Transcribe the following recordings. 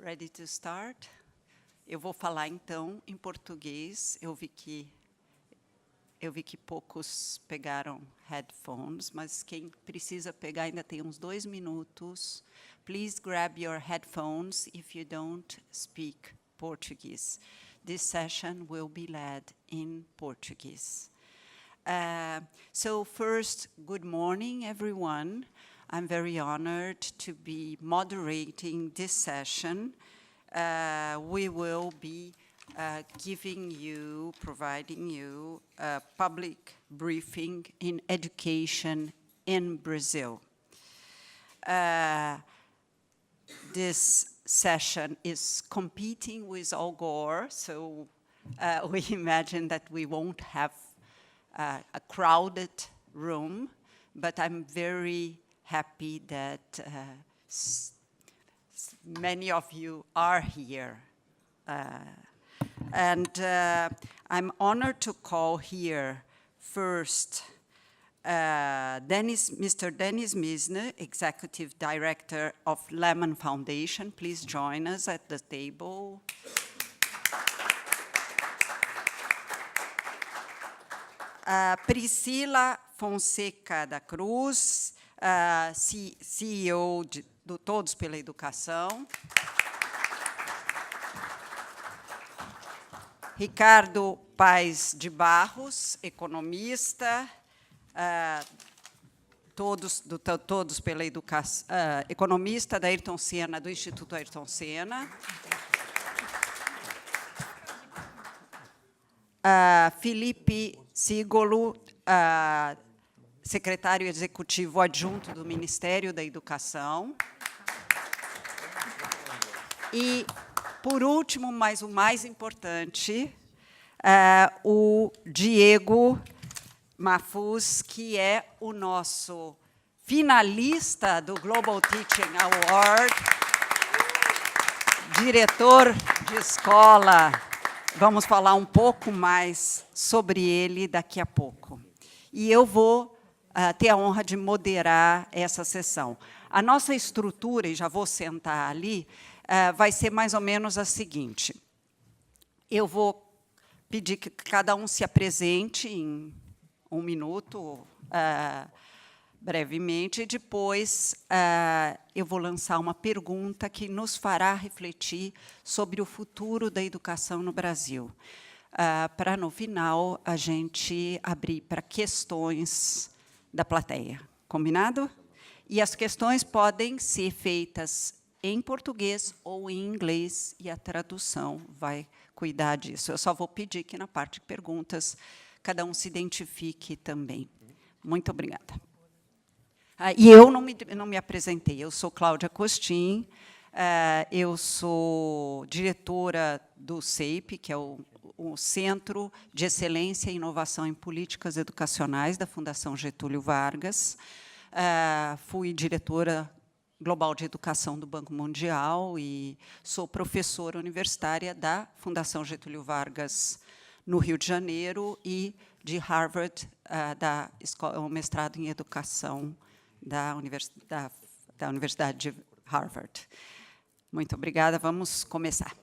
Ready to start? Eu vou falar, então, em português. Eu vi que poucos pegaram headphones, mas quem precisa pegar ainda tem uns 2 minutos. Please grab your headphones if you don't speak Portuguese. This session will be led in Portuguese. So first, good morning, everyone. I'm very honored to be moderating this session. We will be providing you a public briefing in education in Brazil. This session is competing with Al Gore, so we imagine that we won't have a crowded room, but I'm very happy that many of you are here. I'm honored to call here first Mr. Dennis Misner, Executive Director of Lehman Foundation. Please join us at the table. Priscila Fonseca da Cruz, CEO do Todos pela Educação. Ricardo Paes de Barros, economista, Todos pela Educação, economista da Ayrton Senna, do Instituto Ayrton Senna. Felipe Sigolo, secretário executivo adjunto do Ministério da Educação. E, por último, mas o mais importante, o Diego Mafuz, que é o nosso finalista do Global Teaching Award, diretor de escola. Vamos falar um pouco mais sobre ele daqui a pouco. E eu vou ter a honra de moderar essa sessão. A nossa estrutura, e já vou sentar ali, vai ser mais ou menos a seguinte. Eu vou pedir que cada um se apresente em 1 minuto, brevemente, e depois eu vou lançar uma pergunta que nos fará refletir sobre o futuro da educação no Brasil, para, no final, a gente abrir para questões da plateia. Combinado? E as questões podem ser feitas em português ou em inglês, e a tradução vai cuidar disso. Eu só vou pedir que, na parte de perguntas, cada um se identifique também. Muito obrigada. E eu não me apresentei. Eu sou Cláudia Costin, eu sou diretora do CEIP, que é o Centro de Excelência e Inovação em Políticas Educacionais da Fundação Getúlio Vargas. Fui diretora global de educação do Banco Mundial e sou professora universitária da Fundação Getúlio Vargas no Rio de Janeiro e de Harvard, o mestrado em educação da Universidade de Harvard. Muito obrigada. Vamos começar.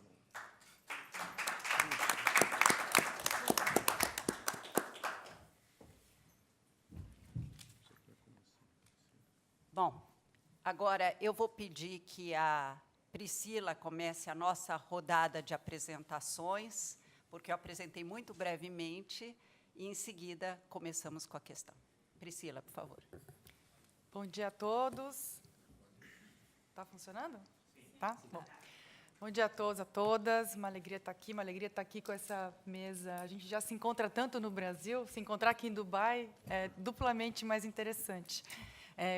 Bom, agora eu vou pedir que a Priscila comece a nossa rodada de apresentações, porque eu apresentei muito brevemente, e, em seguida, começamos com a questão. Priscila, por favor. Bom dia a todos. Está funcionando? Sim. Tá? Bom. Bom dia a todos, a todas. Uma alegria estar aqui com essa mesa. A gente já se encontra tanto no Brasil, se encontrar aqui em Dubai é duplamente mais interessante.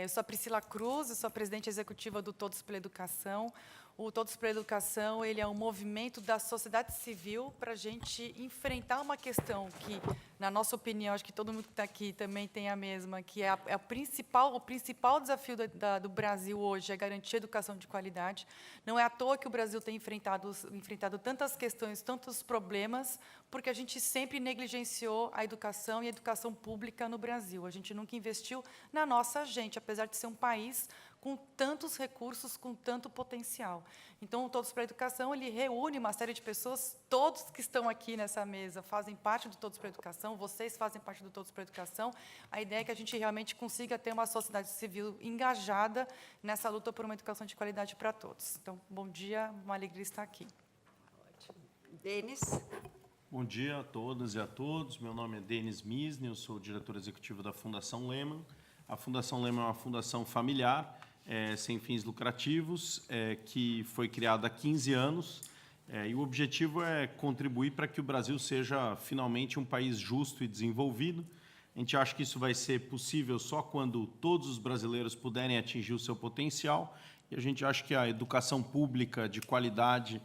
Eu sou a Priscila Cruz, eu sou a presidente executiva do Todos pela Educação. O Todos pela Educação ele é um movimento da sociedade civil para a gente enfrentar uma questão que, na nossa opinião, acho que todo mundo que está aqui também tem a mesma, que é o principal desafio do Brasil hoje é garantir a educação de qualidade. Não é à toa que o Brasil tem enfrentado tantas questões, tantos problemas, porque a gente sempre negligenciou a educação e a educação pública no Brasil. A gente nunca investiu na nossa gente, apesar de ser um país com com tantos recursos, com tanto potencial. Então, o Todos para a Educação, ele reúne uma série de pessoas, todos que estão aqui nessa mesa fazem parte do Todos para a Educação, vocês fazem parte do Todos para a Educação. A ideia é que a gente realmente consiga ter uma sociedade civil engajada nessa luta por uma educação de qualidade para todos. Então, bom dia, uma alegria estar aqui. Denis? Bom dia a todas e a todos. Meu nome é Denis Misne, eu sou o diretor executivo da Fundação Lehman. A Fundação Lehman é uma fundação familiar, sem fins lucrativos, que foi criada há 15 anos. E o objetivo é contribuir para que o Brasil seja, finalmente, um país justo e desenvolvido. A gente acha que isso vai ser possível só quando todos os brasileiros puderem atingir o seu potencial. E a gente acha que a educação pública de qualidade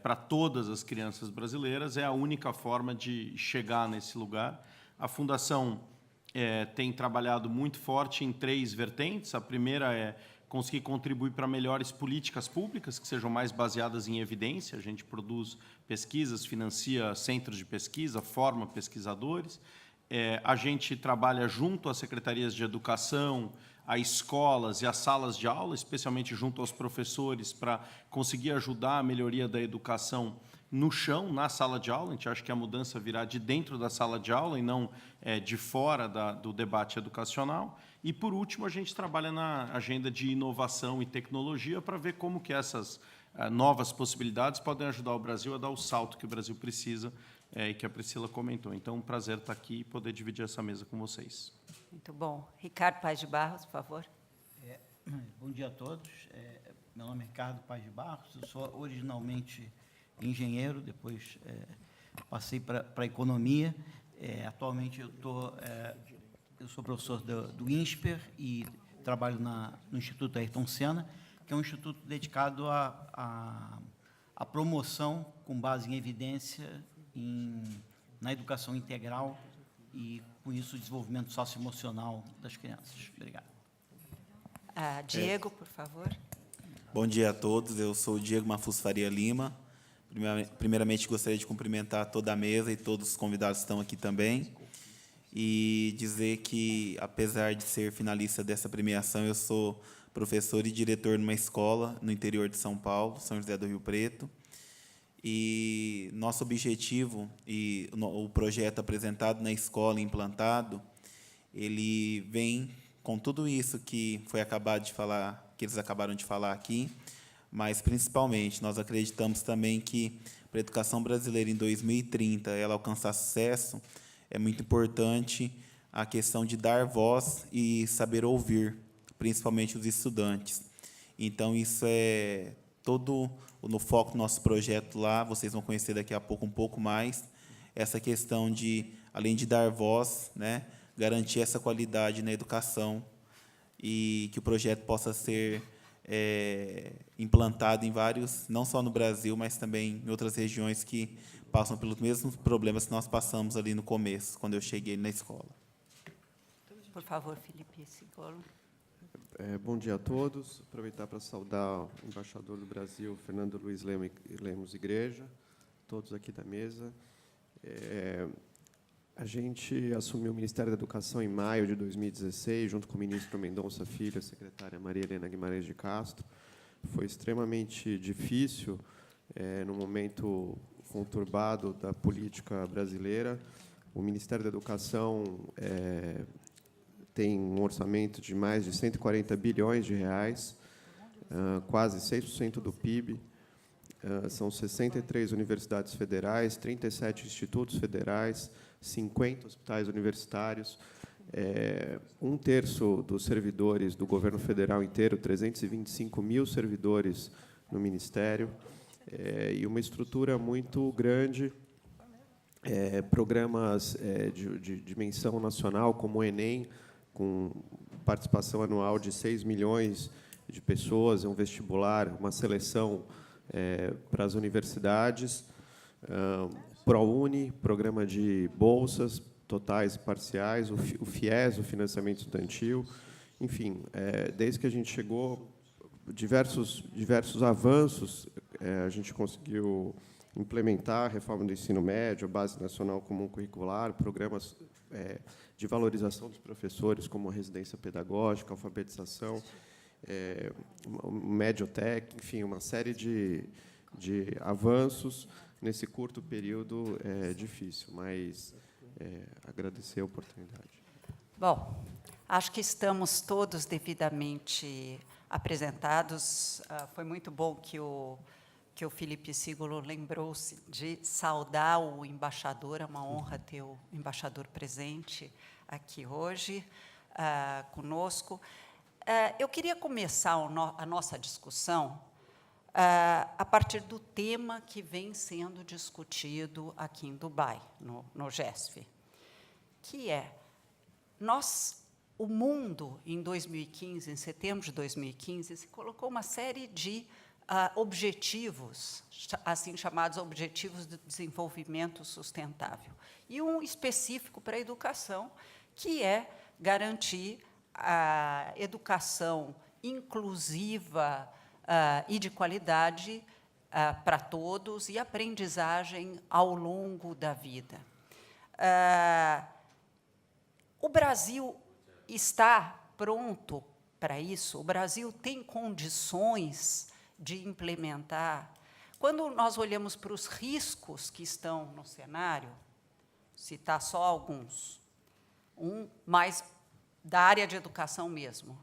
para todas as crianças brasileiras é a única forma de chegar nesse lugar. A Fundação tem trabalhado muito forte em 3 vertentes. A primeira é conseguir contribuir para melhores políticas públicas que sejam mais baseadas em evidência. A gente produz pesquisas, financia centros de pesquisa, forma pesquisadores. A gente trabalha junto às secretarias de educação, a escolas e as salas de aula, especialmente junto aos professores, para conseguir ajudar a melhoria da educação no chão, na sala de aula. A gente acha que a mudança virá de dentro da sala de aula e não de fora do debate educacional. E, por último, a gente trabalha na agenda de inovação e tecnologia para ver como que essas novas possibilidades podem ajudar o Brasil a dar o salto que o Brasil precisa e que a Priscila comentou. Então, um prazer estar aqui e poder dividir essa mesa com vocês. Muito bom. Ricardo Paz de Barros, por favor. Bom dia a todos. Meu nome é Ricardo Paz de Barros, eu sou originalmente engenheiro, depois passei para a economia. Atualmente eu sou professor do INSPER e trabalho no Instituto Ayrton Senna, que é um instituto dedicado à promoção com base em evidência na educação integral e, com isso, o desenvolvimento socioemocional das crianças. Obrigado. Diego, por favor. Bom dia a todos. Eu sou o Diego Mafuz Faria Lima. Primeiramente, gostaria de cumprimentar toda a mesa e todos os convidados que estão aqui também. E dizer que, apesar de ser finalista dessa premiação, eu sou professor e diretor numa escola no interior de São Paulo, São José do Rio Preto. E nosso objetivo e o projeto apresentado na escola, implantado, ele vem com tudo isso que foi acabado de falar, que eles acabaram de falar aqui, mas, principalmente, nós acreditamos também que, para a educação brasileira em 2030, ela alcançar sucesso, é muito importante a questão de dar voz e saber ouvir, principalmente os estudantes. Então, isso é todo no foco do nosso projeto lá, vocês vão conhecer daqui a pouco um pouco mais, essa questão de, além de dar voz, né, garantir essa qualidade na educação e que o projeto possa ser implantado em vários, não só no Brasil, mas também em outras regiões que passam pelos mesmos problemas que nós passamos ali no começo, quando eu cheguei na escola. Por favor, Felipe Sigolo. Bom dia a todos. Aproveitar para saudar o embaixador do Brasil, Fernando Luiz Lemos Igreja, todos aqui da mesa. A gente assumiu o Ministério da Educação em maio de 2016, junto com o ministro Mendonça Filho, a secretária Maria Helena Guimarães de Castro. Foi extremamente difícil, no momento conturbado da política brasileira. O Ministério da Educação tem um orçamento de mais de 140 bilhões de reais, quase 6% do PIB. São 63 universidades federais, 37 institutos federais, 50 hospitais universitários, 1/3 dos servidores do governo federal inteiro, 325 mil servidores no Ministério, e uma estrutura muito grande, programas de dimensão nacional, como o Enem, com participação anual de 6 milhões de pessoas, um vestibular, uma seleção para as universidades, ProUni, programa de bolsas totais e parciais, o FIES, o financiamento estudantil, enfim, desde que a gente chegou, diversos avanços, a gente conseguiu implementar a reforma do ensino médio, a Base Nacional Comum Curricular, programas de valorização dos professores, como a residência pedagógica, alfabetização. Mediotech, enfim, uma série de avanços nesse curto período é difícil, mas agradecer a oportunidade. Bom, acho que estamos todos devidamente apresentados. Foi muito bom que o Felipe Sigolo lembrou-se de saudar o embaixador. É uma honra ter o embaixador presente aqui hoje conosco. Eu queria começar a nossa discussão a partir do tema que vem sendo discutido aqui em Dubai, no GESF, que é o mundo, em 2015, em setembro de 2015, se colocou uma série de objetivos, assim chamados Objetivos de Desenvolvimento Sustentável, e um específico para a educação, que é garantir a educação inclusiva e de qualidade para todos e aprendizagem ao longo da vida. O Brasil está pronto para isso? O Brasil tem condições de implementar? Quando nós olhamos para os riscos que estão no cenário, citar só alguns, mais da área de educação mesmo.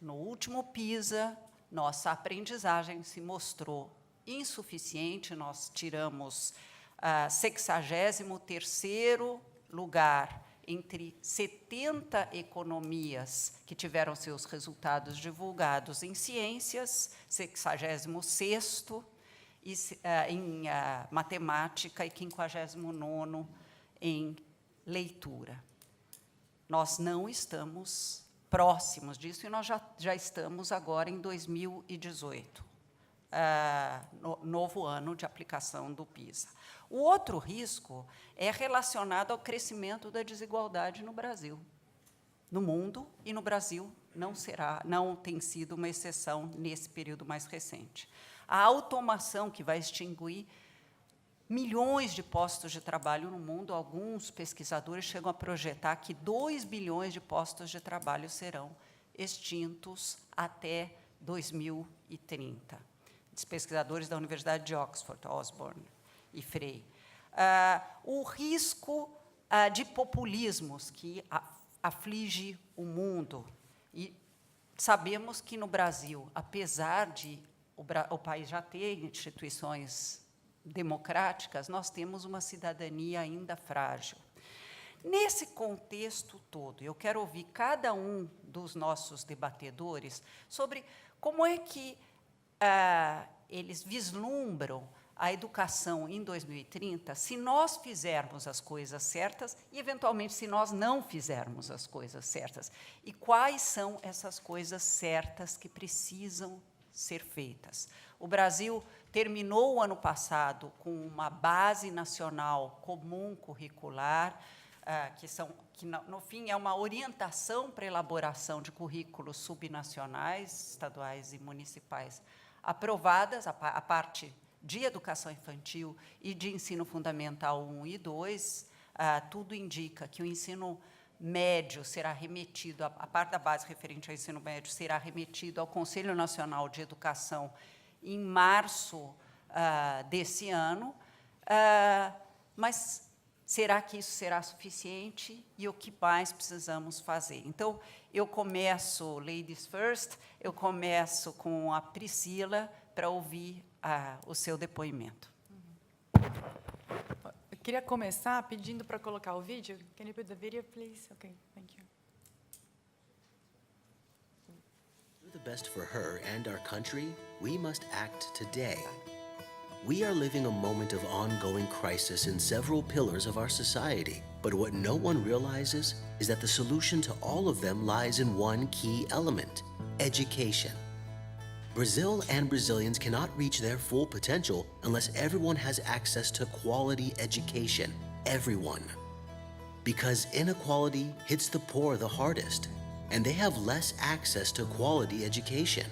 No último PISA, nossa aprendizagem se mostrou insuficiente, nós tiramos 63º lugar entre 70 economias que tiveram seus resultados divulgados em ciências, 66º em matemática e 59º em leitura. Nós não estamos próximos disso, e nós já estamos agora em 2018, novo ano de aplicação do PISA. O outro risco é relacionado ao crescimento da desigualdade no Brasil. No mundo e no Brasil não tem sido uma exceção nesse período mais recente. A automação que vai extinguir milhões de postos de trabalho no mundo, alguns pesquisadores chegam a projetar que 2 bilhões de postos de trabalho serão extintos até 2030. Os pesquisadores da Universidade de Oxford, Osborne e Frey. O risco de populismos que aflige o mundo. E sabemos que, no Brasil, apesar de o país já ter instituições democráticas, nós temos uma cidadania ainda frágil. Nesse contexto todo, eu quero ouvir cada um dos nossos debatedores sobre como é que eles vislumbram a educação em 2030, se nós fizermos as coisas certas e, eventualmente, se nós não fizermos as coisas certas. E quais são essas coisas certas que precisam ser feitas? O Brasil terminou o ano passado com uma base nacional comum curricular, que, no fim, é uma orientação para a elaboração de currículos subnacionais, estaduais e municipais, aprovadas, a parte de educação infantil e de ensino fundamental 1 e 2. Tudo indica que o ensino médio será remetido, a parte da base referente ao ensino médio será remetido ao Conselho Nacional de Educação em março desse ano, mas será que isso será suficiente e o que mais precisamos fazer? Então, eu começo, ladies first, eu começo com a Priscila para ouvir o seu depoimento. Eu queria começar pedindo para colocar o vídeo. Can you put the video, please? Okay, thank you. To do the best for her and our country, we must act today. We are living a moment of ongoing crisis in several pillars of our society, but what no one realizes is that the solution to all of them lies in one key element: education. Brazil and Brazilians cannot reach their full potential unless everyone has access to quality education. Everyone. Because inequality hits the poor the hardest, and they have less access to quality education.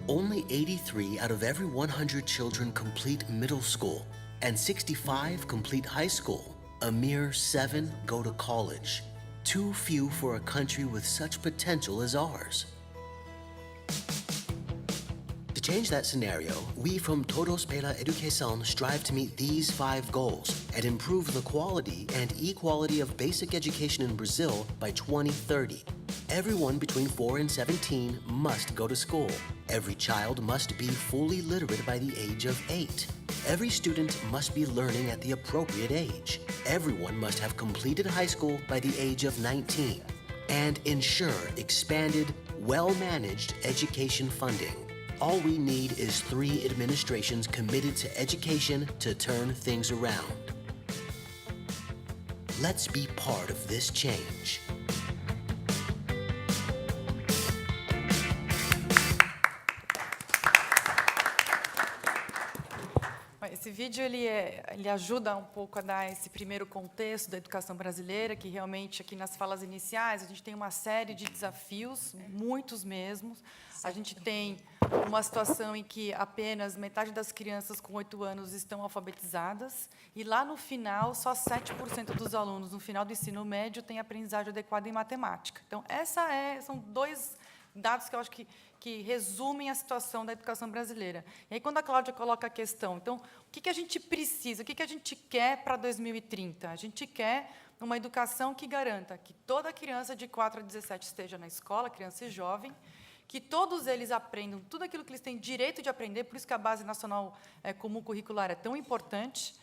Only 83 out of every 100 children complete middle school, and 65 complete high school. A mere 7 go to college. Too few for a country with such potential as ours. To change that scenario, we from Todos pela Educação strive to meet these 5 goals and improve the quality and equality of basic education in Brazil by 2030. Everyone between 4 and 17 must go to school. Every child must be fully literate by the age of 8. Every student must be learning at the appropriate age. Everyone must have completed high school by the age of 19. And ensure expanded, well-managed education funding. All we need is 3 administrations committed to education to turn things around. Let's be part of this change. Esse vídeo ele ajuda um pouco a dar esse primeiro contexto da educação brasileira, que realmente aqui nas falas iniciais a gente tem uma série de desafios, muitos mesmos. A gente tem uma situação em que apenas metade das crianças com 8 anos estão alfabetizadas e lá no final só 7% dos alunos no final do ensino médio têm aprendizagem adequada em matemática. Então são 2 dados que eu acho que resumem a situação da educação brasileira. E aí, quando a Cláudia coloca a questão, então, o que a gente precisa, o que a gente quer para 2030? A gente quer uma educação que garanta que toda criança de 4 a 17 esteja na escola, criança e jovem, que todos eles aprendam tudo aquilo que eles têm direito de aprender, por isso que a Base Nacional Comum Curricular é tão importante,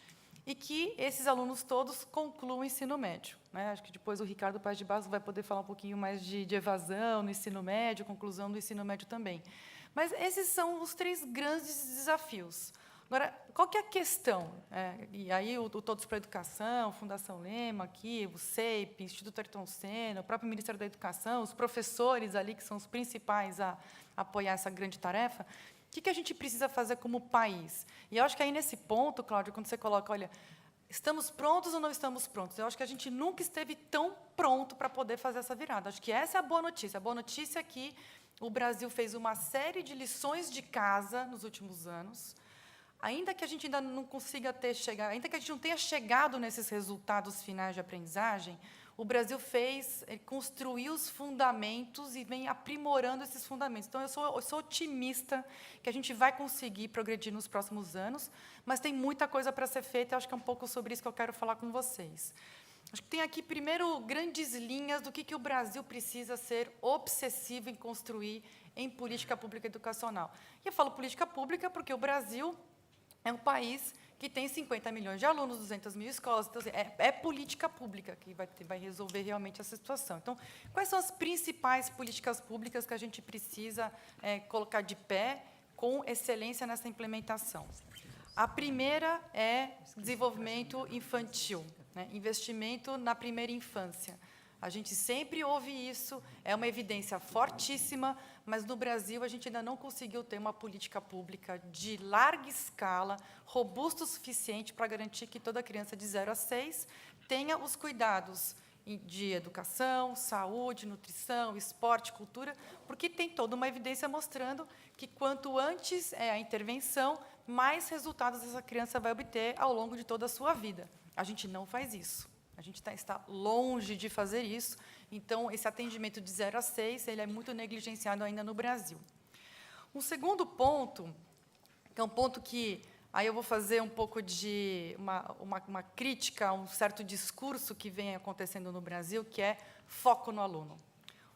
e que esses alunos todos concluam o ensino médio. Né? Acho que depois o Ricardo Paz de Barros vai poder falar um pouquinho mais de evasão no ensino médio, conclusão do ensino médio também. Mas esses são os 3 grandes desafios. Agora, qual que é a questão? E aí o Todos para a Educação, Fundação Lema, aqui, o CEIP, Instituto Ayrton Senna, o próprio Ministério da Educação, os professores ali, que são os principais a apoiar essa grande tarefa, o que a gente precisa fazer como país? E eu acho que aí, nesse ponto, Cláudia, quando você coloca, olha, estamos prontos ou não estamos prontos? Eu acho que a gente nunca esteve tão pronto para poder fazer essa virada. Acho que essa é a boa notícia. A boa notícia é que o Brasil fez uma série de lições de casa nos últimos anos, ainda que a gente ainda não consiga ainda que a gente não tenha chegado nesses resultados finais de aprendizagem, o Brasil construiu os fundamentos e vem aprimorando esses fundamentos. Então, eu sou otimista que a gente vai conseguir progredir nos próximos anos, mas tem muita coisa para ser feita, e acho que é um pouco sobre isso que eu quero falar com vocês. Acho que tem aqui, primeiro, grandes linhas do que o Brasil precisa ser obsessivo em construir em política pública educacional. E eu falo política pública porque o Brasil é um país que tem 50 milhões de alunos, 200 mil escolas. Então, é política pública que vai resolver realmente essa situação. Então, quais são as principais políticas públicas que a gente precisa colocar de pé com excelência nessa implementação? A primeira é desenvolvimento infantil, né? Investimento na primeira infância. A gente sempre ouve isso, é uma evidência fortíssima, mas no Brasil a gente ainda não conseguiu ter uma política pública de larga escala, robusta o suficiente para garantir que toda criança de 0 a 6 tenha os cuidados de educação, saúde, nutrição, esporte, cultura, porque tem toda uma evidência mostrando que quanto antes é a intervenção, mais resultados essa criança vai obter ao longo de toda a sua vida. A gente não faz isso. A gente está longe de fazer isso, então, esse atendimento de 0 a 6 ele é muito negligenciado ainda no Brasil. Um segundo ponto, que é um ponto que, aí eu vou fazer um pouco de uma crítica a um certo discurso que vem acontecendo no Brasil, que é foco no aluno.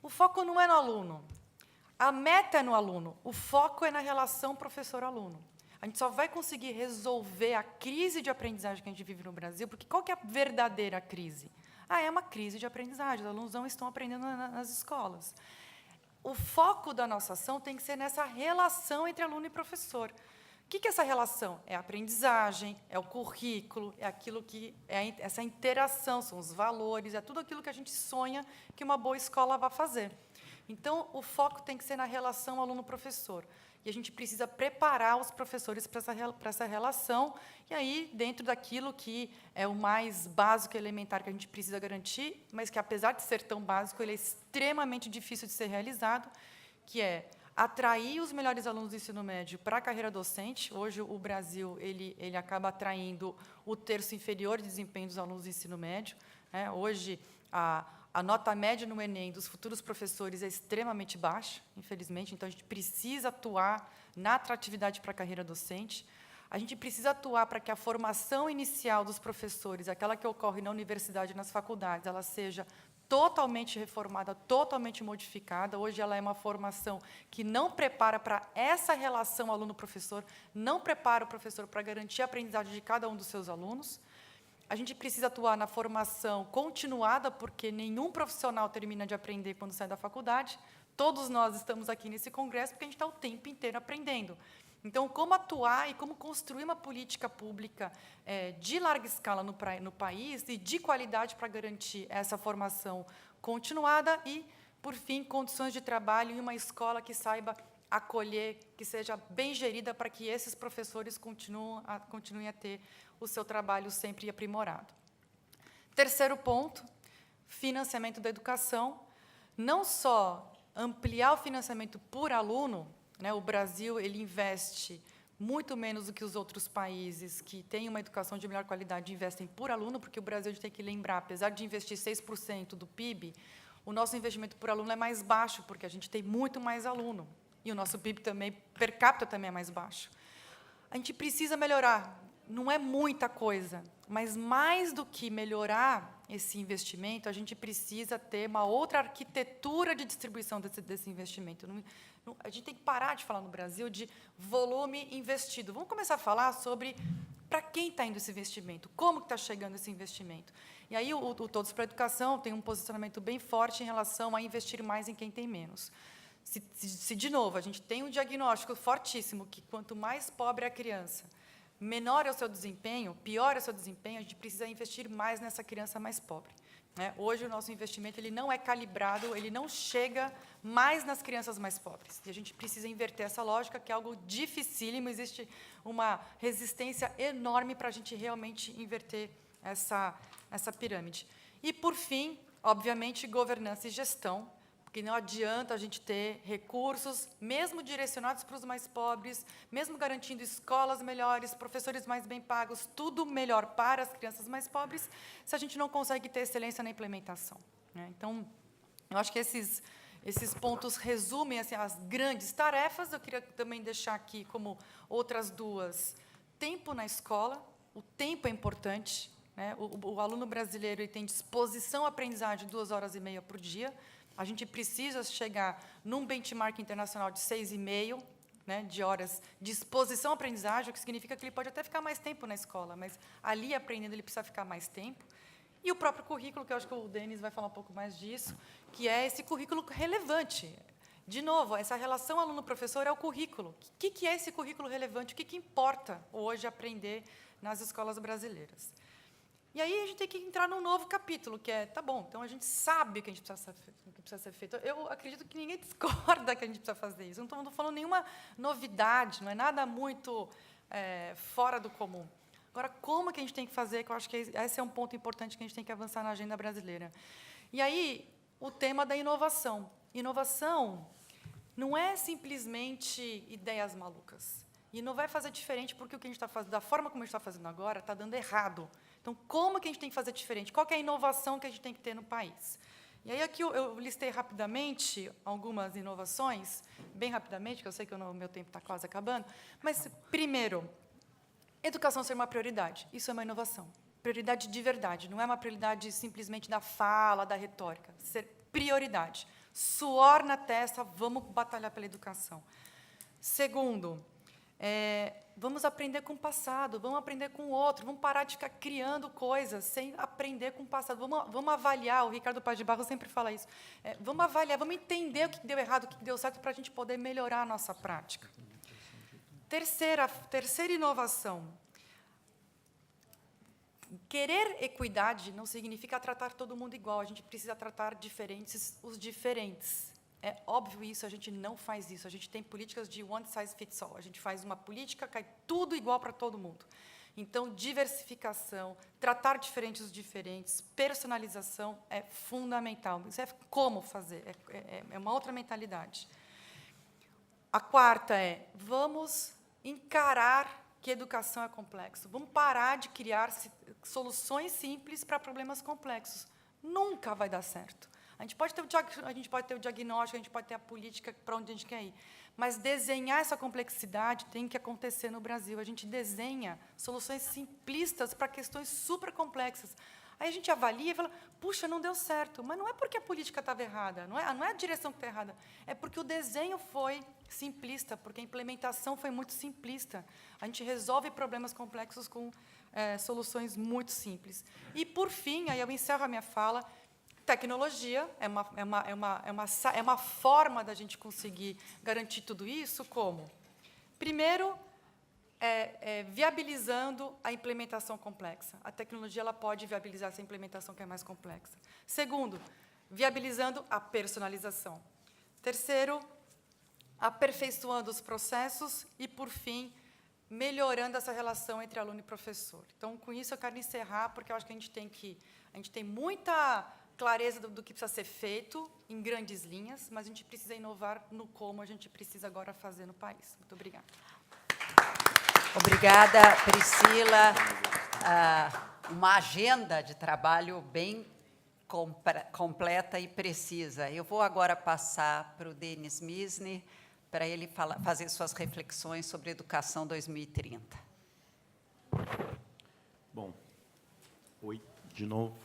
O foco não é no aluno, a meta é no aluno, o foco é na relação professor-aluno. A gente só vai conseguir resolver a crise de aprendizagem que a gente vive no Brasil, porque qual que é a verdadeira crise? É uma crise de aprendizagem, os alunos não estão aprendendo nas escolas. O foco da nossa ação tem que ser nessa relação entre aluno e professor. O que é essa relação? É a aprendizagem, é o currículo, é aquilo que é essa interação, são os valores, é tudo aquilo que a gente sonha que uma boa escola vai fazer. Então, o foco tem que ser na relação aluno-professor. E a gente precisa preparar os professores para essa relação, e aí, dentro daquilo que é o mais básico e elementar que a gente precisa garantir, mas que, apesar de ser tão básico, ele é extremamente difícil de ser realizado, que é atrair os melhores alunos do ensino médio para a carreira docente. Hoje, o Brasil ele acaba atraindo o terço inferior de desempenho dos alunos do ensino médio. Né? Hoje, A nota média no Enem dos futuros professores é extremamente baixa, infelizmente, então a gente precisa atuar na atratividade para a carreira docente. A gente precisa atuar para que a formação inicial dos professores, aquela que ocorre na universidade e nas faculdades, ela seja totalmente reformada, totalmente modificada. Hoje ela é uma formação que não prepara para essa relação aluno-professor, não prepara o professor para garantir a aprendizagem de cada um dos seus alunos. A gente precisa atuar na formação continuada, porque nenhum profissional termina de aprender quando sai da faculdade. Todos nós estamos aqui nesse congresso porque a gente está o tempo inteiro aprendendo. Então, como atuar e como construir uma política pública de larga escala no país e de qualidade para garantir essa formação continuada e, por fim, condições de trabalho em uma escola que saiba acolher, que seja bem gerida para que esses professores continuem a ter o seu trabalho sempre aprimorado. Terceiro ponto, financiamento da educação. Não só ampliar o financiamento por aluno, né, o Brasil ele investe muito menos do que os outros países que têm uma educação de melhor qualidade investem por aluno, porque o Brasil, a gente tem que lembrar, apesar de investir 6% do PIB, o nosso investimento por aluno é mais baixo, porque a gente tem muito mais aluno. E o nosso PIB também, per capita, também é mais baixo. A gente precisa melhorar. Não é muita coisa, mas mais do que melhorar esse investimento, a gente precisa ter uma outra arquitetura de distribuição desse investimento. A gente tem que parar de falar no Brasil de volume investido. Vamos começar a falar sobre para quem está indo esse investimento, como está chegando esse investimento. E aí o Todos para a Educação tem um posicionamento bem forte em relação a investir mais em quem tem menos. Se de novo, a gente tem um diagnóstico fortíssimo que quanto mais pobre é a criança, menor é o seu desempenho, pior é o seu desempenho, a gente precisa investir mais nessa criança mais pobre. Hoje, o nosso investimento ele não é calibrado, ele não chega mais nas crianças mais pobres. E a gente precisa inverter essa lógica, que é algo dificílimo, existe uma resistência enorme para a gente realmente inverter essa pirâmide. E, por fim, obviamente, governança e gestão, porque não adianta a gente ter recursos, mesmo direcionados para os mais pobres, mesmo garantindo escolas melhores, professores mais bem pagos, tudo melhor para as crianças mais pobres, se a gente não consegue ter excelência na implementação. Então, eu acho que esses pontos resumem assim, as grandes tarefas. Eu queria também deixar aqui como outras duas. Tempo na escola. O tempo é importante. O aluno brasileiro ele tem disposição à aprendizagem de 2h30 por dia. A gente precisa chegar num benchmark internacional de 6,5, de horas de exposição à aprendizagem, o que significa que ele pode até ficar mais tempo na escola, mas ali aprendendo ele precisa ficar mais tempo. E o próprio currículo, que eu acho que o Denis vai falar um pouco mais disso, que é esse currículo relevante. De novo, essa relação aluno-professor é o currículo. O que é esse currículo relevante? O que importa hoje aprender nas escolas brasileiras? E aí a gente tem que entrar num novo capítulo, que é, tá bom, então a gente sabe o que precisa ser feito. Eu acredito que ninguém discorda que a gente precisa fazer isso. Não estou falando nenhuma novidade, não é nada muito fora do comum. Agora, como que a gente tem que fazer, que eu acho que esse é um ponto importante que a gente tem que avançar na agenda brasileira. E aí, o tema da inovação. Inovação não é simplesmente ideias malucas. E não vai fazer diferente porque o que a gente está fazendo, da forma como a gente está fazendo agora, está dando errado. Então, como que a gente tem que fazer diferente? Qual que é a inovação que a gente tem que ter no país? E aí, aqui eu listei rapidamente algumas inovações, bem rapidamente, que eu sei que o meu tempo está quase acabando. Mas, primeiro, educação ser uma prioridade. Isso é uma inovação. Prioridade de verdade. Não é uma prioridade simplesmente da fala, da retórica. Ser prioridade. Suor na testa, vamos batalhar pela educação. Segundo, vamos aprender com o passado, vamos aprender com o outro, vamos parar de ficar criando coisas sem aprender com o passado. Vamos avaliar, o Ricardo Paz de Barros sempre fala isso, vamos avaliar, vamos entender o que deu errado, o que deu certo, para a gente poder melhorar a nossa prática. Terceira inovação. Querer equidade não significa tratar todo mundo igual, a gente precisa tratar os diferentes. É óbvio isso, a gente não faz isso. A gente tem políticas de one size fits all. A gente faz uma política, cai tudo igual para todo mundo. Então, diversificação, tratar diferentes os diferentes, personalização é fundamental. Isso é como fazer, é uma outra mentalidade. A quarta vamos encarar que educação é complexo. Vamos parar de criar soluções simples para problemas complexos. nunca vai dar certo. A gente pode ter o diagnóstico, a gente pode ter a política para onde a gente quer ir, mas desenhar essa complexidade tem que acontecer no Brasil. A gente desenha soluções simplistas para questões super complexas. Aí a gente avalia e fala, puxa, não deu certo. Mas não é porque a política estava errada, não é a direção que está errada, é porque o desenho foi simplista, porque a implementação foi muito simplista. A gente resolve problemas complexos com soluções muito simples. E, por fim, aí eu encerro a minha fala, tecnologia é uma forma da gente conseguir garantir tudo isso, como? Primeiro, viabilizando a implementação complexa. A tecnologia ela pode viabilizar essa implementação que é mais complexa. Segundo, viabilizando a personalização. Terceiro, aperfeiçoando os processos e, por fim, melhorando essa relação entre aluno e professor. Então, com isso, eu quero encerrar, porque eu acho que a gente tem muita clareza do que precisa ser feito em grandes linhas, mas a gente precisa inovar no como a gente precisa agora fazer no país. Muito obrigada. Obrigada, Priscila. Uma agenda de trabalho bem completa e precisa. Eu vou agora passar para o Denis Misny, para ele fazer suas reflexões sobre Educação 2030. Bom, oi, de novo.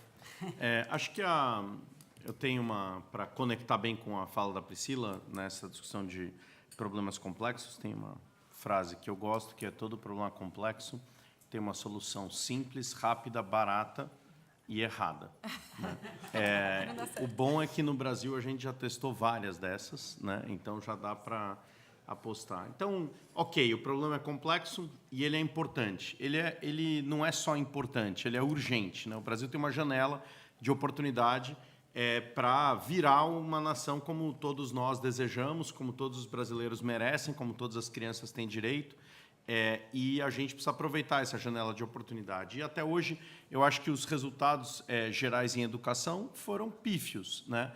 Acho que eu tenho para conectar bem com a fala da Priscila, nessa discussão de problemas complexos, tem uma frase que eu gosto, que é todo problema complexo tem uma solução simples, rápida, barata e errada. Né? O bom é que no Brasil a gente já testou várias dessas, né? Então já dá para apostar. Então, ok, o problema é complexo e ele é importante. Ele não é só importante, ele é urgente. Né? O Brasil tem uma janela de oportunidade para virar uma nação como todos nós desejamos, como todos os brasileiros merecem, como todas as crianças têm direito. E a gente precisa aproveitar essa janela de oportunidade. E até hoje, eu acho que os resultados gerais em educação foram pífios, né?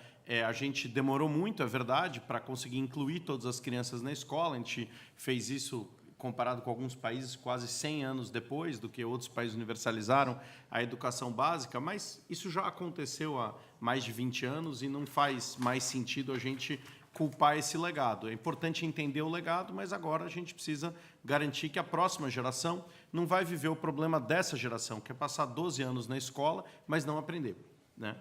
A gente demorou muito, é verdade, para conseguir incluir todas as crianças na escola. A gente fez isso, comparado com alguns países, quase 100 anos depois do que outros países universalizaram a educação básica, mas isso já aconteceu há mais de 20 anos e não faz mais sentido a gente culpar esse legado. É importante entender o legado, mas agora a gente precisa garantir que a próxima geração não vai viver o problema dessa geração, que é passar 12 anos na escola, mas não aprender. Né?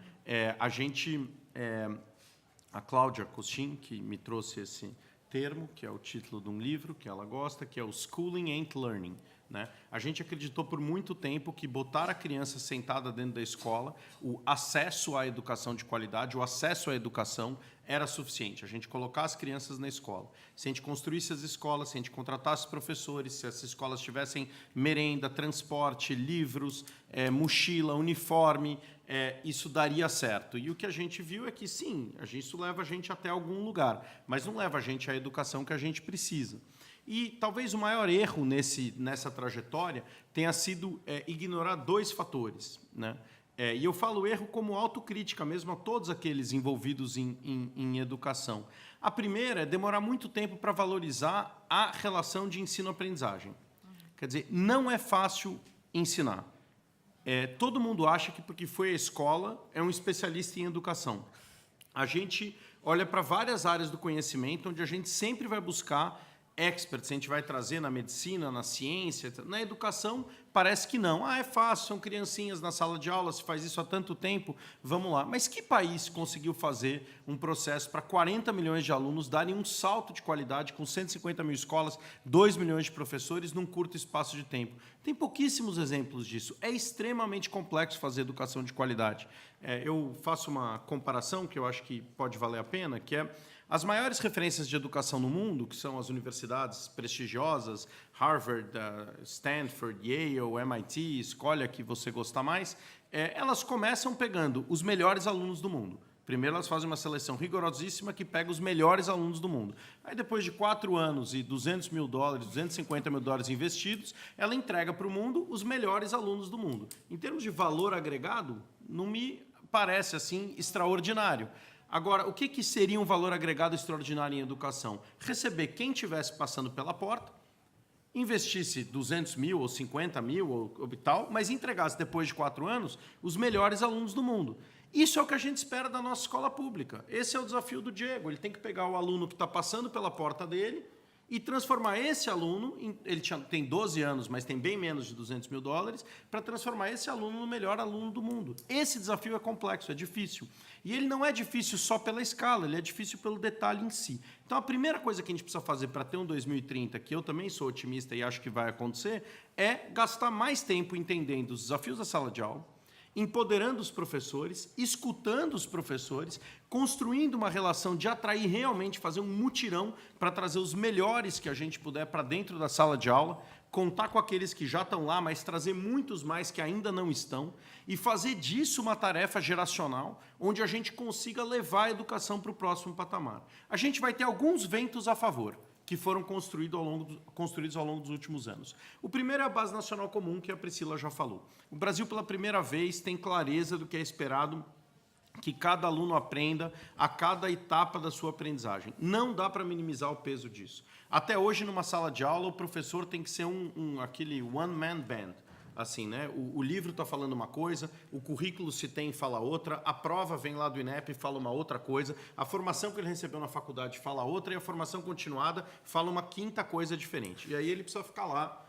A Cláudia Costin, que me trouxe esse termo, que é o título de um livro que ela gosta, que é o Schooling Ain't Learning. Né? A gente acreditou por muito tempo que botar a criança sentada dentro da escola, o acesso à educação de qualidade, o acesso à educação era suficiente. A gente colocar as crianças na escola. Se a gente construísse as escolas, se a gente contratasse professores, se essas escolas tivessem merenda, transporte, livros, mochila, uniforme, isso daria certo. E o que a gente viu é que, sim, isso leva a gente até algum lugar, mas não leva a gente à educação que a gente precisa. E talvez o maior erro nessa trajetória tenha sido ignorar dois fatores. Né? E eu falo erro como autocrítica mesmo a todos aqueles envolvidos em educação. A primeira é demorar muito tempo para valorizar a relação de ensino-aprendizagem. Quer dizer, não é fácil ensinar. Todo mundo acha que porque foi à escola é um especialista em educação. A gente olha para várias áreas do conhecimento onde a gente sempre vai buscar experts, a gente vai trazer na medicina, na ciência, na educação, parece que não. É fácil, são criancinhas na sala de aula, se faz isso há tanto tempo, vamos lá. Mas que país conseguiu fazer um processo para 40 milhões de alunos darem um salto de qualidade com 150 mil escolas, 2 milhões de professores num curto espaço de tempo? Tem pouquíssimos exemplos disso. É extremamente complexo fazer educação de qualidade. Eu faço uma comparação que eu acho que pode valer a pena, que é as maiores referências de educação no mundo, que são as universidades prestigiosas, Harvard, Stanford, Yale, MIT, escolha a que você gostar mais, elas começam pegando os melhores alunos do mundo. Primeiro, elas fazem uma seleção rigorosíssima que pega os melhores alunos do mundo. Aí, depois de 4 anos e $200 mil, $250 mil investidos, ela entrega para o mundo os melhores alunos do mundo. Em termos de valor agregado, não me parece assim extraordinário. Agora, o que seria um valor agregado extraordinário em educação? Receber quem estivesse passando pela porta, investisse 200 mil ou 50 mil ou tal, mas entregasse depois de 4 anos os melhores alunos do mundo. Isso é o que a gente espera da nossa escola pública. Esse é o desafio do Diego. Ele tem que pegar o aluno que está passando pela porta dele e transformar esse aluno, ele tem 12 anos, mas tem bem menos de $200 mil, para transformar esse aluno no melhor aluno do mundo. Esse desafio é complexo, é difícil. E ele não é difícil só pela escala, ele é difícil pelo detalhe em si. Então, a primeira coisa que a gente precisa fazer para ter um 2030, que eu também sou otimista e acho que vai acontecer, é gastar mais tempo entendendo os desafios da sala de aula, empoderando os professores, escutando os professores, construindo uma relação de atrair realmente, fazer um mutirão para trazer os melhores que a gente puder para dentro da sala de aula, contar com aqueles que já estão lá, mas trazer muitos mais que ainda não estão, e fazer disso uma tarefa geracional, onde a gente consiga levar a educação para o próximo patamar. A gente vai ter alguns ventos a favor, que foram construídos ao longo dos últimos anos. O primeiro é a Base Nacional Comum, que a Priscila já falou. O Brasil, pela primeira vez, tem clareza do que é esperado que cada aluno aprenda a cada etapa da sua aprendizagem. Não dá para minimizar o peso disso. Até hoje, numa sala de aula, o professor tem que ser aquele one-man band. Assim, né? O livro está falando uma coisa, o currículo se tem fala outra, a prova vem lá do INEP e fala uma outra coisa, a formação que ele recebeu na faculdade fala outra e a formação continuada fala uma quinta coisa diferente. E aí ele precisa ficar lá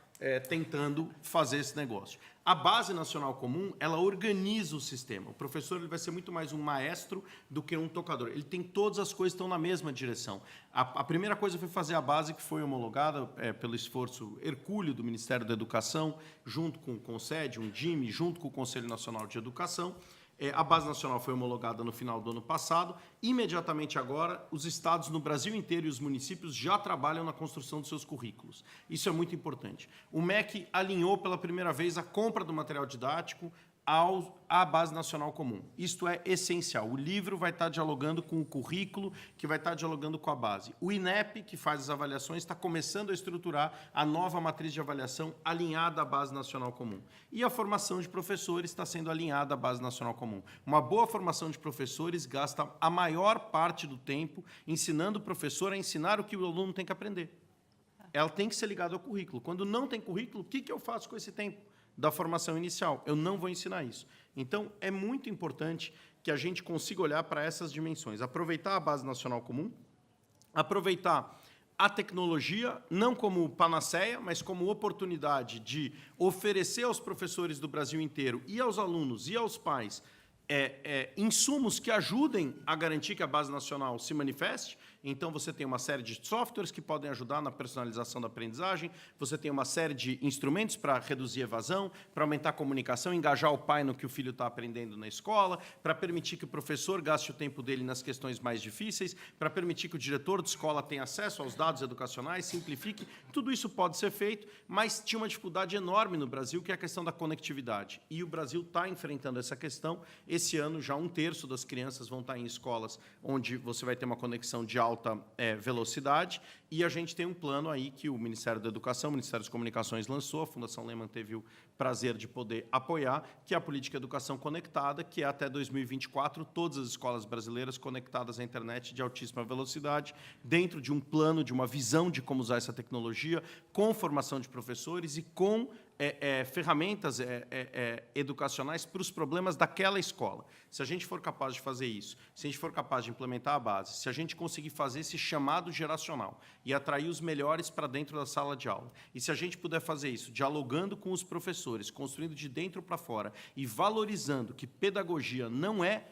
tentando fazer esse negócio. A Base Nacional Comum, ela organiza o sistema. O professor ele vai ser muito mais um maestro do que um tocador. Ele tem todas as coisas que estão na mesma direção. A primeira coisa foi fazer a base, que foi homologada pelo esforço hercúleo do Ministério da Educação, junto com o CONSED, um DIME, junto com o Conselho Nacional de Educação. A Base Nacional foi homologada no final do ano passado. Imediatamente agora, os estados no Brasil inteiro e os municípios já trabalham na construção dos seus currículos. Isso é muito importante. O MEC alinhou pela primeira vez a compra do material didático à Base Nacional Comum. Isto é essencial. O livro vai estar dialogando com o currículo, que vai estar dialogando com a base. O INEP, que faz as avaliações, está começando a estruturar a nova matriz de avaliação alinhada à Base Nacional Comum. E a formação de professores está sendo alinhada à Base Nacional Comum. Uma boa formação de professores gasta a maior parte do tempo ensinando o professor a ensinar o que o aluno tem que aprender. Ela tem que ser ligada ao currículo. Quando não tem currículo, o que eu faço com esse tempo da formação inicial? Eu não vou ensinar isso. Então, é muito importante que a gente consiga olhar para essas dimensões. Aproveitar a Base Nacional Comum, aproveitar a tecnologia, não como panaceia, mas como oportunidade de oferecer aos professores do Brasil inteiro e aos alunos e aos pais insumos que ajudem a garantir que a Base Nacional se manifeste. Então, você tem uma série de softwares que podem ajudar na personalização da aprendizagem, você tem uma série de instrumentos para reduzir evasão, para aumentar a comunicação, engajar o pai no que o filho está aprendendo na escola, para permitir que o professor gaste o tempo dele nas questões mais difíceis, para permitir que o diretor de escola tenha acesso aos dados educacionais, simplifique. Tudo isso pode ser feito, mas tinha uma dificuldade enorme no Brasil, que é a questão da conectividade. E o Brasil está enfrentando essa questão. Esse ano, já 1/3 das crianças vão estar em escolas onde você vai ter uma conexão de alta velocidade, e a gente tem um plano aí que o Ministério da Educação, o Ministério das Comunicações lançou, a Fundação Lehman teve o prazer de poder apoiar, que é a Política de Educação Conectada, que é até 2024, todas as escolas brasileiras conectadas à internet de altíssima velocidade, dentro de um plano, de uma visão de como usar essa tecnologia, com formação de professores e com ferramentas educacionais para os problemas daquela escola. Se a gente for capaz de fazer isso, se a gente for capaz de implementar a base, se a gente conseguir fazer esse chamado geracional e atrair os melhores para dentro da sala de aula, e se a gente puder fazer isso dialogando com os professores, construindo de dentro para fora e valorizando que pedagogia não é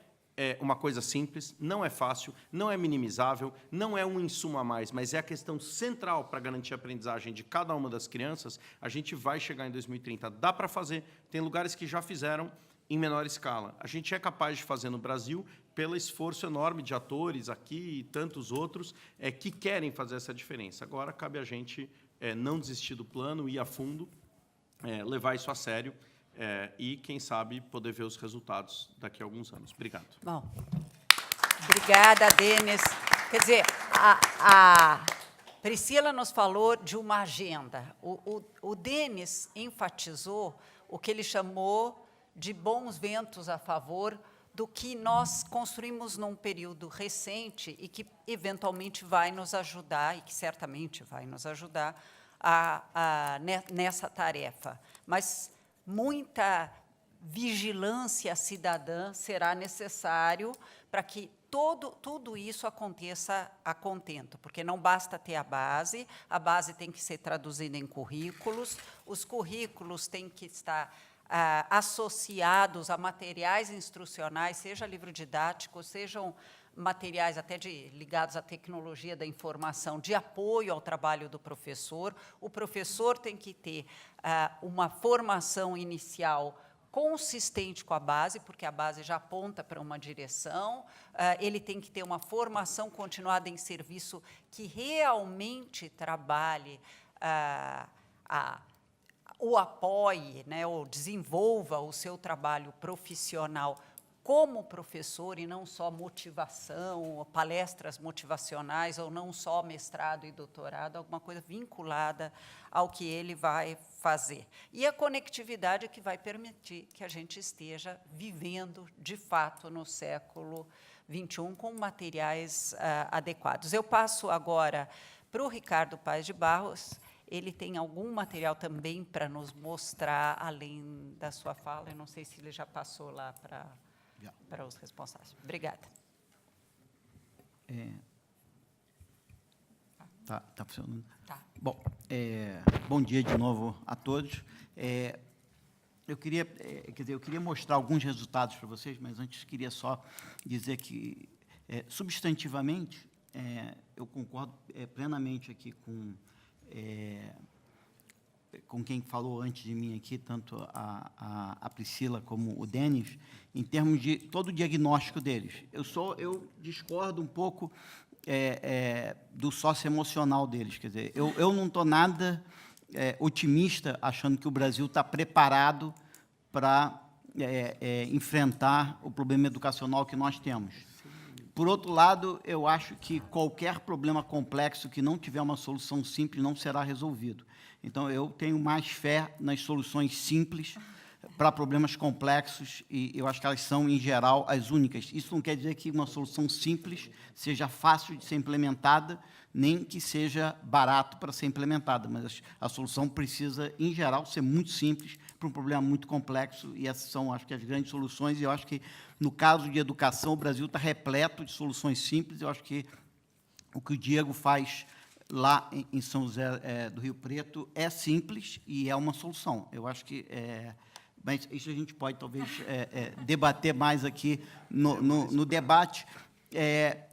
uma coisa simples, não é fácil, não é minimizável, não é um insumo a mais, mas é a questão central para garantir a aprendizagem de cada uma das crianças, a gente vai chegar em 2030. Dá para fazer, tem lugares que já fizeram em menor escala. A gente é capaz de fazer no Brasil pelo esforço enorme de atores aqui e tantos outros que querem fazer essa diferença. Agora, cabe a gente não desistir do plano, ir a fundo, levar isso a sério, e, quem sabe, poder ver os resultados daqui a alguns anos. Obrigado. Bom, obrigada, Denis. Quer dizer, a Priscila nos falou de uma agenda. O Denis enfatizou o que ele chamou de bons ventos a favor do que nós construímos num período recente e que, eventualmente, vai nos ajudar, e que certamente vai nos ajudar nessa tarefa. Mas muita vigilância cidadã será necessário para que tudo isso aconteça a contento, porque não basta ter a base tem que ser traduzida em currículos, os currículos têm que estar associados a materiais instrucionais, seja livro didático, sejam materiais até ligados à tecnologia da informação, de apoio ao trabalho do professor. O professor tem que ter uma formação inicial consistente com a base, porque a base já aponta para uma direção, ele tem que ter uma formação continuada em serviço que realmente trabalhe, o apoie, né, ou desenvolva o seu trabalho profissional como professor, e não só motivação, ou palestras motivacionais, ou não só mestrado e doutorado, alguma coisa vinculada ao que ele vai fazer. E a conectividade que vai permitir que a gente esteja vivendo, de fato, no século XXI, com materiais adequados. Eu passo agora para o Ricardo Paes de Barros. Ele tem algum material também para nos mostrar, além da sua fala. Eu não sei se ele já passou lá para os responsáveis. Obrigada. Tá funcionando? Tá. Bom, bom dia de novo a todos. Eu queria mostrar alguns resultados para vocês, mas antes queria só dizer que, substantivamente, eu concordo plenamente aqui com quem falou antes de mim aqui, tanto a Priscila como o Denis, em termos de todo o diagnóstico deles. Eu discordo um pouco do socioemocional deles. Quer dizer, eu não estou nada otimista achando que o Brasil está preparado para enfrentar o problema educacional que nós temos. Por outro lado, eu acho que qualquer problema complexo que não tiver uma solução simples não será resolvido. Então, eu tenho mais fé nas soluções simples para problemas complexos, e eu acho que elas são, em geral, as únicas. Isso não quer dizer que uma solução simples seja fácil de ser implementada, nem que seja barato para ser implementada, mas a solução precisa, em geral, ser muito simples para um problema muito complexo, e essas são, acho que, as grandes soluções, e eu acho que, no caso de educação, o Brasil está repleto de soluções simples. Eu acho que o que o Diego faz lá em São José do Rio Preto é simples e é uma solução. Eu acho que... mas isso a gente pode, talvez, debater mais aqui no debate.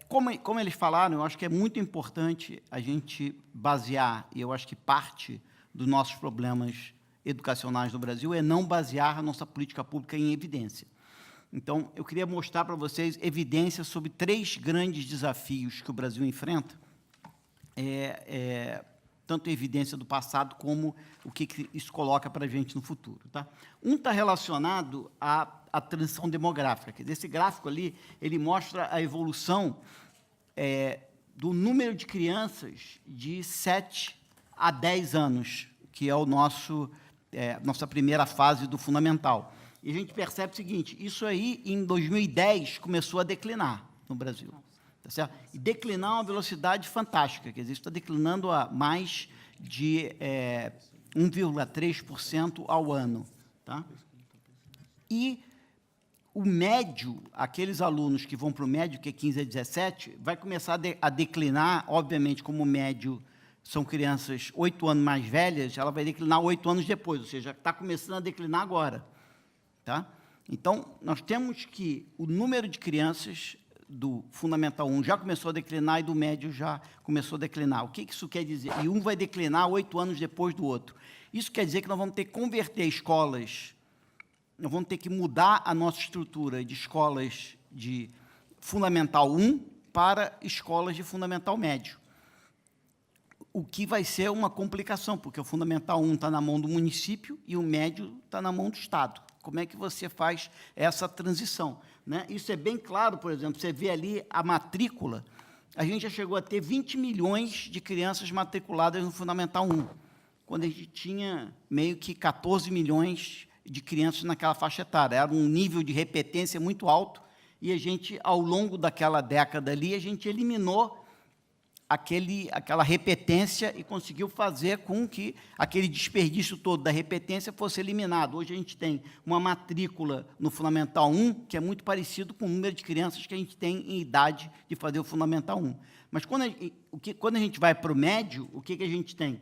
Como eles falaram, eu acho que é muito importante a gente basear, e eu acho que parte dos nossos problemas educacionais no Brasil é não basear a nossa política pública em evidência. Então, eu queria mostrar para vocês evidências sobre 3 grandes desafios que o Brasil enfrenta, tanto evidência do passado como o que isso coloca para a gente no futuro. Tá? Um está relacionado à transição demográfica. Quer dizer, esse gráfico ali, ele mostra a evolução do número de crianças de 7 a 10 anos, que é o nossa primeira fase do fundamental. E a gente percebe o seguinte, isso aí, em 2010, começou a declinar no Brasil. Tá certo? E declinar a uma velocidade fantástica, quer dizer, isso está declinando a mais de 1,3% ao ano. Tá? E o médio, aqueles alunos que vão para o médio, que é 15 a 17, vai começar a declinar, obviamente, como o médio são crianças 8 anos mais velhas, ela vai declinar 8 anos depois, ou seja, está começando a declinar agora. Tá? Então, nós temos que o número de crianças do Fundamental 1 já começou a declinar e do médio já começou a declinar. O que isso quer dizer? E um vai declinar 8 anos depois do outro. Isso quer dizer que nós vamos ter que converter escolas, nós vamos ter que mudar a nossa estrutura de escolas de Fundamental 1 para escolas de Fundamental Médio. O que vai ser uma complicação, porque o Fundamental 1 está na mão do município e o médio está na mão do Estado. Como é que você faz essa transição? Né? Isso é bem claro, por exemplo, você vê ali a matrícula, a gente já chegou a ter 20 milhões de crianças matriculadas no Fundamental 1, quando a gente tinha meio que 14 milhões de crianças naquela faixa etária. Era um nível de repetência muito alto, e a gente, ao longo daquela década ali, a gente eliminou aquela repetência e conseguiu fazer com que aquele desperdício todo da repetência fosse eliminado. Hoje a gente tem uma matrícula no Fundamental 1, que é muito parecido com o número de crianças que a gente tem em idade de fazer o Fundamental 1. Mas quando a gente vai para o médio, o que a gente tem?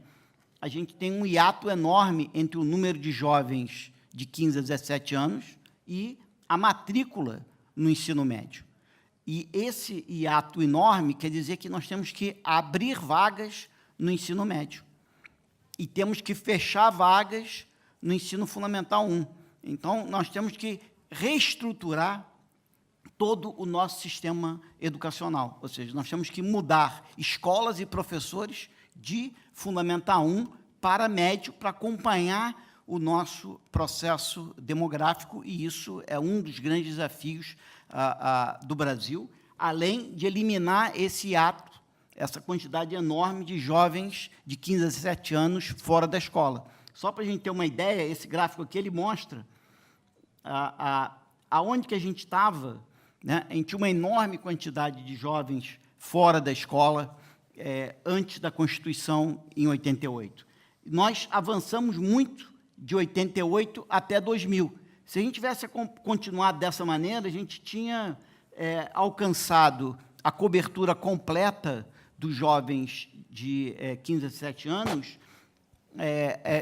A gente tem um hiato enorme entre o número de jovens de 15 a 17 anos e a matrícula no ensino médio. E esse hiato enorme quer dizer que nós temos que abrir vagas no ensino médio. E temos que fechar vagas no ensino fundamental 1. Então, nós temos que reestruturar todo o nosso sistema educacional. Ou seja, nós temos que mudar escolas e professores de fundamental 1 para médio, para acompanhar o nosso processo demográfico, e isso é um dos grandes desafios do Brasil, além de eliminar esse hiato, essa quantidade enorme de jovens de 15 a 17 anos fora da escola. Só para a gente ter uma ideia, esse gráfico aqui, ele mostra aonde que a gente estava, né? A gente tinha uma enorme quantidade de jovens fora da escola antes da Constituição, em 88. Nós avançamos muito de 88 até 2000. Se a gente tivesse continuado dessa maneira, a gente tinha alcançado a cobertura completa dos jovens de 15 a 17 anos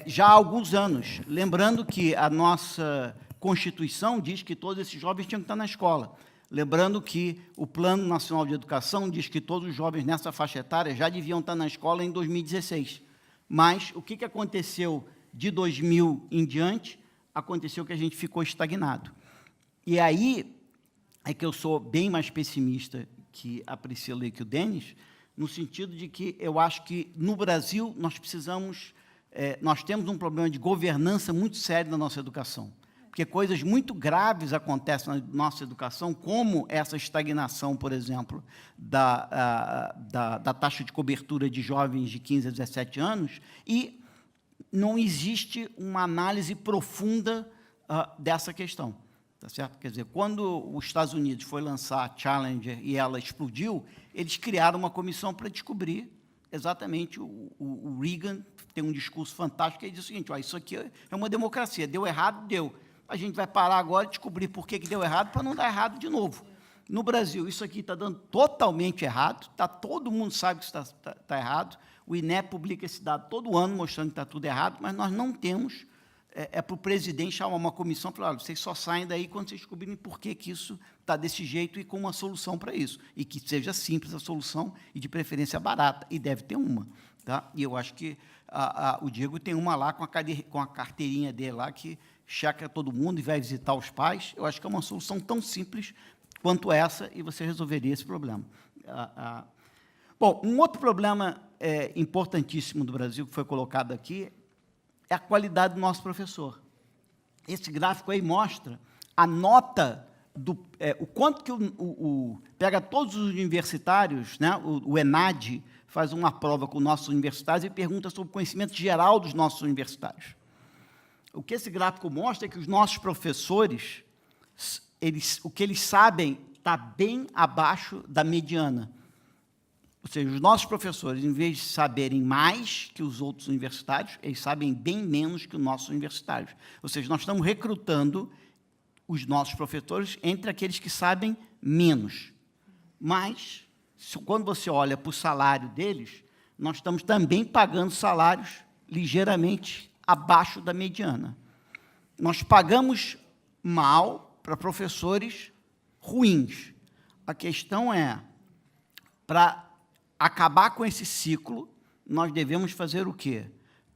já há alguns anos. Lembrando que a nossa Constituição diz que todos esses jovens tinham que estar na escola. Lembrando que o Plano Nacional de Educação diz que todos os jovens nessa faixa etária já deviam estar na escola em 2016. Mas o que aconteceu de 2000 em diante? Aconteceu que a gente ficou estagnado. E aí é que eu sou bem mais pessimista que a Priscila e que o Denis, no sentido de que eu acho que, no Brasil, nós temos um problema de governança muito sério na nossa educação, porque coisas muito graves acontecem na nossa educação, como essa estagnação, por exemplo, da taxa de cobertura de jovens de 15 a 17 anos, e não existe uma análise profunda dessa questão, tá certo? Quer dizer, quando os Estados Unidos foi lançar a Challenger e ela explodiu, eles criaram uma comissão para descobrir exatamente. O Reagan tem um discurso fantástico, ele diz o seguinte: isso aqui é uma democracia, deu errado, deu. A gente vai parar agora e descobrir por que deu errado, para não dar errado de novo. No Brasil, isso aqui está dando totalmente errado, todo mundo sabe que isso está errado. O INEP publica esse dado todo ano, mostrando que está tudo errado, mas nós não temos, para o presidente chamar uma comissão e falar: olha, vocês só saem daí quando vocês descobrirem por que isso está desse jeito e com uma solução para isso. E que seja simples a solução e, de preferência, barata. E deve ter uma. Tá? E eu acho que o Diego tem uma lá com a carteirinha dele lá, que checa todo mundo e vai visitar os pais. Eu acho que é uma solução tão simples quanto essa, e você resolveria esse problema. Bom, um outro problema importantíssimo do Brasil, que foi colocado aqui, é a qualidade do nosso professor. Esse gráfico aí mostra a nota, o quanto que pega todos os universitários, né, o ENAD faz uma prova com nossos universitários e pergunta sobre o conhecimento geral dos nossos universitários. O que esse gráfico mostra é que os nossos professores, o que eles sabem está bem abaixo da mediana. Ou seja, os nossos professores, em vez de saberem mais que os outros universitários, eles sabem bem menos que os nossos universitários. Ou seja, nós estamos recrutando os nossos professores entre aqueles que sabem menos. Mas, quando você olha para o salário deles, nós estamos também pagando salários ligeiramente abaixo da mediana. Nós pagamos mal para professores ruins. A questão é, para acabar com esse ciclo, nós devemos fazer o quê?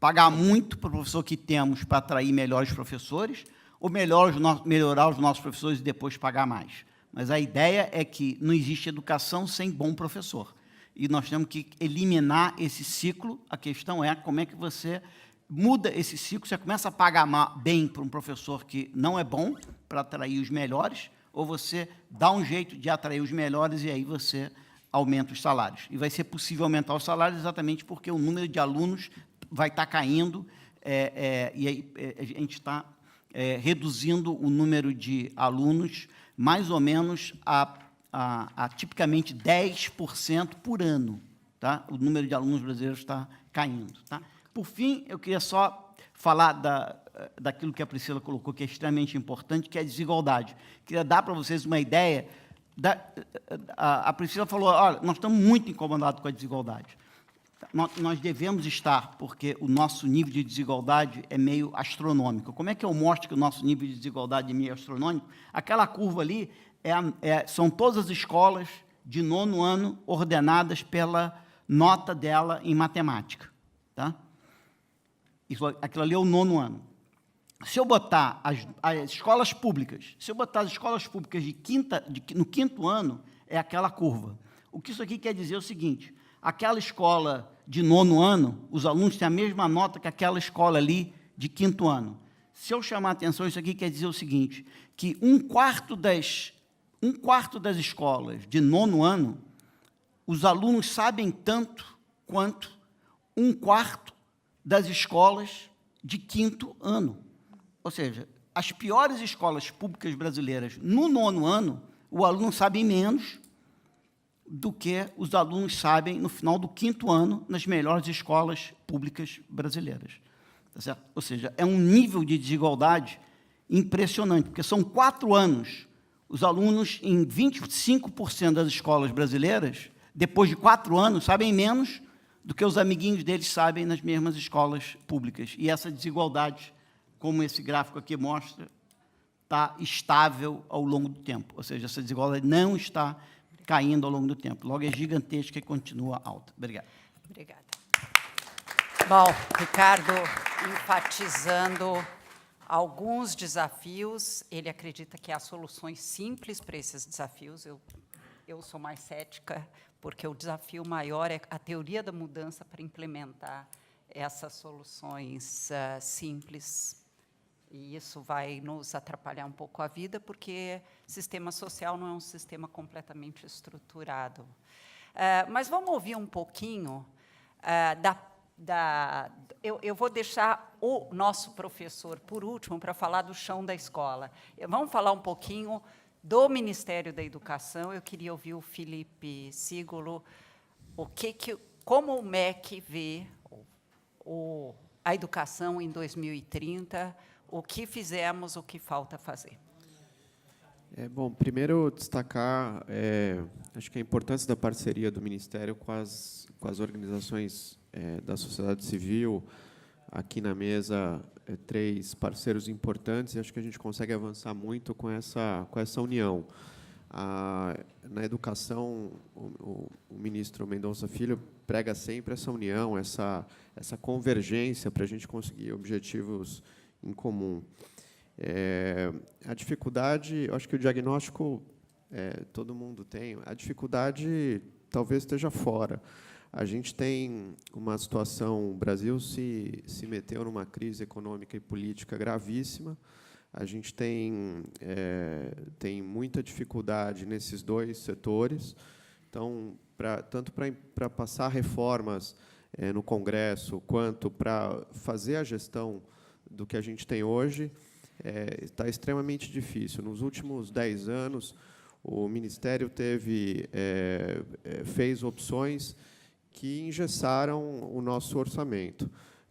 Pagar muito para o professor que temos para atrair melhores professores, ou melhorar os nossos professores e depois pagar mais? Mas a ideia é que não existe educação sem bom professor. E nós temos que eliminar esse ciclo. A questão é como é que você muda esse ciclo. Você começa a pagar bem para um professor que não é bom, para atrair os melhores, ou você dá um jeito de atrair os melhores e aí você aumenta os salários. E vai ser possível aumentar os salários exatamente porque o número de alunos vai estar caindo, e aí a gente está reduzindo o número de alunos mais ou menos a tipicamente 10% por ano. tá? O número de alunos brasileiros está caindo, tá? Por fim, eu queria só falar daquilo que a Priscila colocou, que é extremamente importante, que é a desigualdade. Queria dar para vocês uma ideia. A Priscila falou, olha, nós estamos muito incomodados com a desigualdade. Nós devemos estar, porque o nosso nível de desigualdade é meio astronômico. Como é que eu mostro que o nosso nível de desigualdade é meio astronômico? Aquela curva ali são todas as escolas de 9º ano ordenadas pela nota dela em matemática. Tá? Aquilo ali é o 9º ano. Se eu botar as escolas públicas, no 5º ano, é aquela curva. O que isso aqui quer dizer é o seguinte: aquela escola de 9º ano, os alunos têm a mesma nota que aquela escola ali de 5º ano. Se eu chamar a atenção, isso aqui quer dizer o seguinte, que um quarto das escolas de 9º ano, os alunos sabem tanto quanto um quarto das escolas de 5º ano. Ou seja, as piores escolas públicas brasileiras, no 9º ano, o aluno sabe menos do que os alunos sabem no final do 5º ano nas melhores escolas públicas brasileiras. Tá certo? Ou seja, é um nível de desigualdade impressionante, porque são 4 anos. Os alunos, em 25% das escolas brasileiras, depois de 4 anos, sabem menos do que os amiguinhos deles sabem nas mesmas escolas públicas. E essa desigualdade, como esse gráfico aqui mostra, está estável ao longo do tempo. Ou seja, essa desigualdade não está caindo ao longo do tempo. Logo, é gigantesca e continua alta. Obrigado. Obrigada. Bom, Ricardo, enfatizando alguns desafios, ele acredita que há soluções simples para esses desafios. Eu sou mais cética, porque o desafio maior é a teoria da mudança para implementar essas soluções simples. E isso vai nos atrapalhar um pouco a vida, porque sistema social não é um sistema completamente estruturado. Mas vamos ouvir um pouquinho eu vou deixar o nosso professor, por último, para falar do chão da escola. Vamos falar um pouquinho do Ministério da Educação. Eu queria ouvir o Felipe Sigolo, como o MEC vê a educação em 2030, o que fizemos, o que falta fazer. Bom, primeiro destacar, acho que a importância da parceria do Ministério com as organizações da sociedade civil. Aqui na mesa, 3 parceiros importantes, e acho que a gente consegue avançar muito com essa união. Na educação, o ministro Mendonça Filho prega sempre essa união, essa convergência para a gente conseguir objetivos em comum. A dificuldade, eu acho que o diagnóstico todo mundo tem, a dificuldade talvez esteja fora. A gente tem uma situação, o Brasil se meteu numa crise econômica e política gravíssima. A gente tem muita dificuldade nesses 2 setores. Então, tanto para passar reformas no Congresso, quanto para fazer a gestão do que a gente tem hoje, está extremamente difícil. Nos últimos 10 anos, o Ministério fez opções que engessaram o nosso orçamento.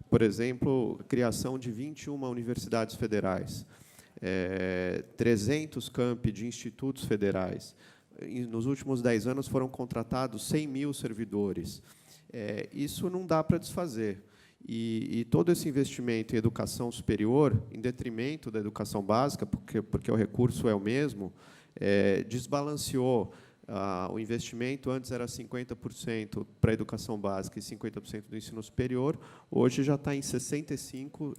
Por exemplo, a criação de 21 universidades federais, 300 campi de institutos federais. Nos últimos 10 anos foram contratados 100.000 servidores. Isso não dá para desfazer. E todo esse investimento em educação superior, em detrimento da educação básica, porque o recurso é o mesmo, desbalanceou. O investimento antes era 50% para a educação básica e 50% do ensino superior, hoje já está em 65%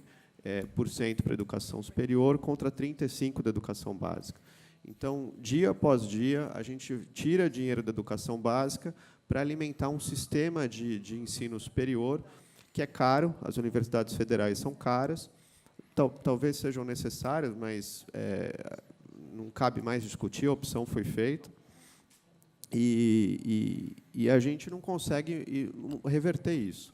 para a educação superior contra 35% da educação básica. Então, dia após dia, a gente tira dinheiro da educação básica para alimentar um sistema de ensino superior que é caro, as universidades federais são caras, talvez sejam necessárias, mas não cabe mais discutir, a opção foi feita. E a gente não consegue reverter isso.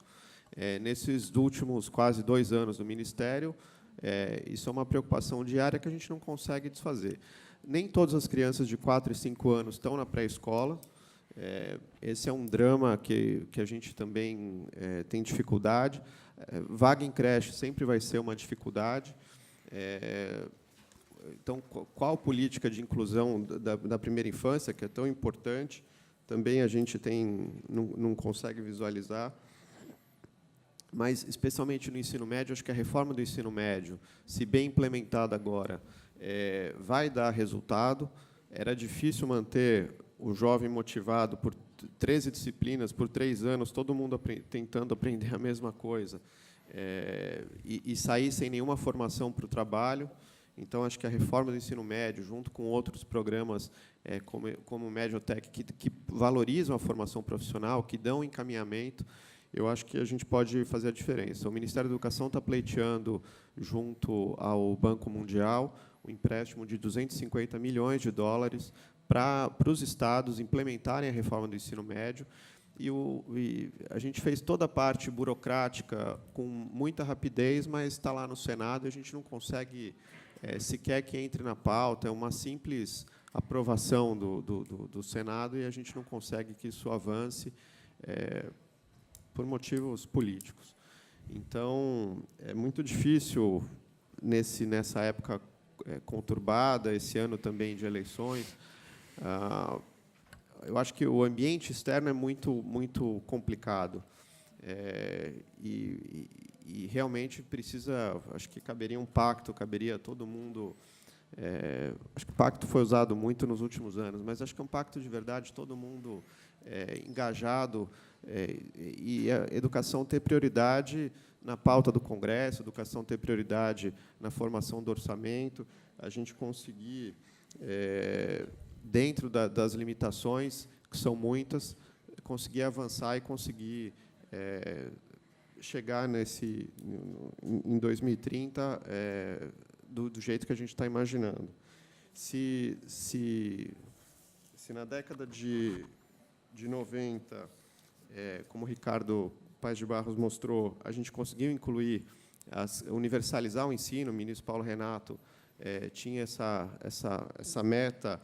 Nesses últimos quase 2 anos do Ministério, isso é uma preocupação diária que a gente não consegue desfazer. Nem todas as crianças de 4 e 5 anos estão na pré-escola. Esse é um drama que a gente também tem dificuldade. Vaga em creche sempre vai ser uma dificuldade. Então, qual política de inclusão da primeira infância, que é tão importante, também a gente não consegue visualizar. Mas, especialmente no ensino médio, acho que a reforma do ensino médio, se bem implementada agora, vai dar resultado. Era difícil manter o jovem motivado por 13 disciplinas, por 3 anos, todo mundo tentando aprender a mesma coisa, e sair sem nenhuma formação para o trabalho. Então, acho que a reforma do ensino médio, junto com outros programas como o Mediotech, que valorizam a formação profissional, que dão encaminhamento, eu acho que a gente pode fazer a diferença. O Ministério da Educação está pleiteando, junto ao Banco Mundial, um empréstimo de $250 milhões para os estados implementarem a reforma do ensino médio. E a gente fez toda a parte burocrática com muita rapidez, mas está lá no Senado e a gente não consegue sequer que entre na pauta. É uma simples aprovação do Senado e a gente não consegue que isso avance por motivos políticos. Então, é muito difícil, nessa época conturbada, esse ano também de eleições. Eu acho que o ambiente externo é muito complicado. E realmente precisa, acho que caberia um pacto, caberia todo mundo. Acho que o pacto foi usado muito nos últimos anos, mas acho que é um pacto de verdade, todo mundo engajado, e a educação ter prioridade na pauta do Congresso, a educação ter prioridade na formação do orçamento, a gente conseguir, dentro das limitações, que são muitas, conseguir avançar e conseguir chegar em 2030 do jeito que a gente está imaginando. Se na década de 90, como o Ricardo Paes de Barros mostrou, a gente conseguiu incluir, universalizar o ensino, o ministro Paulo Renato tinha essa meta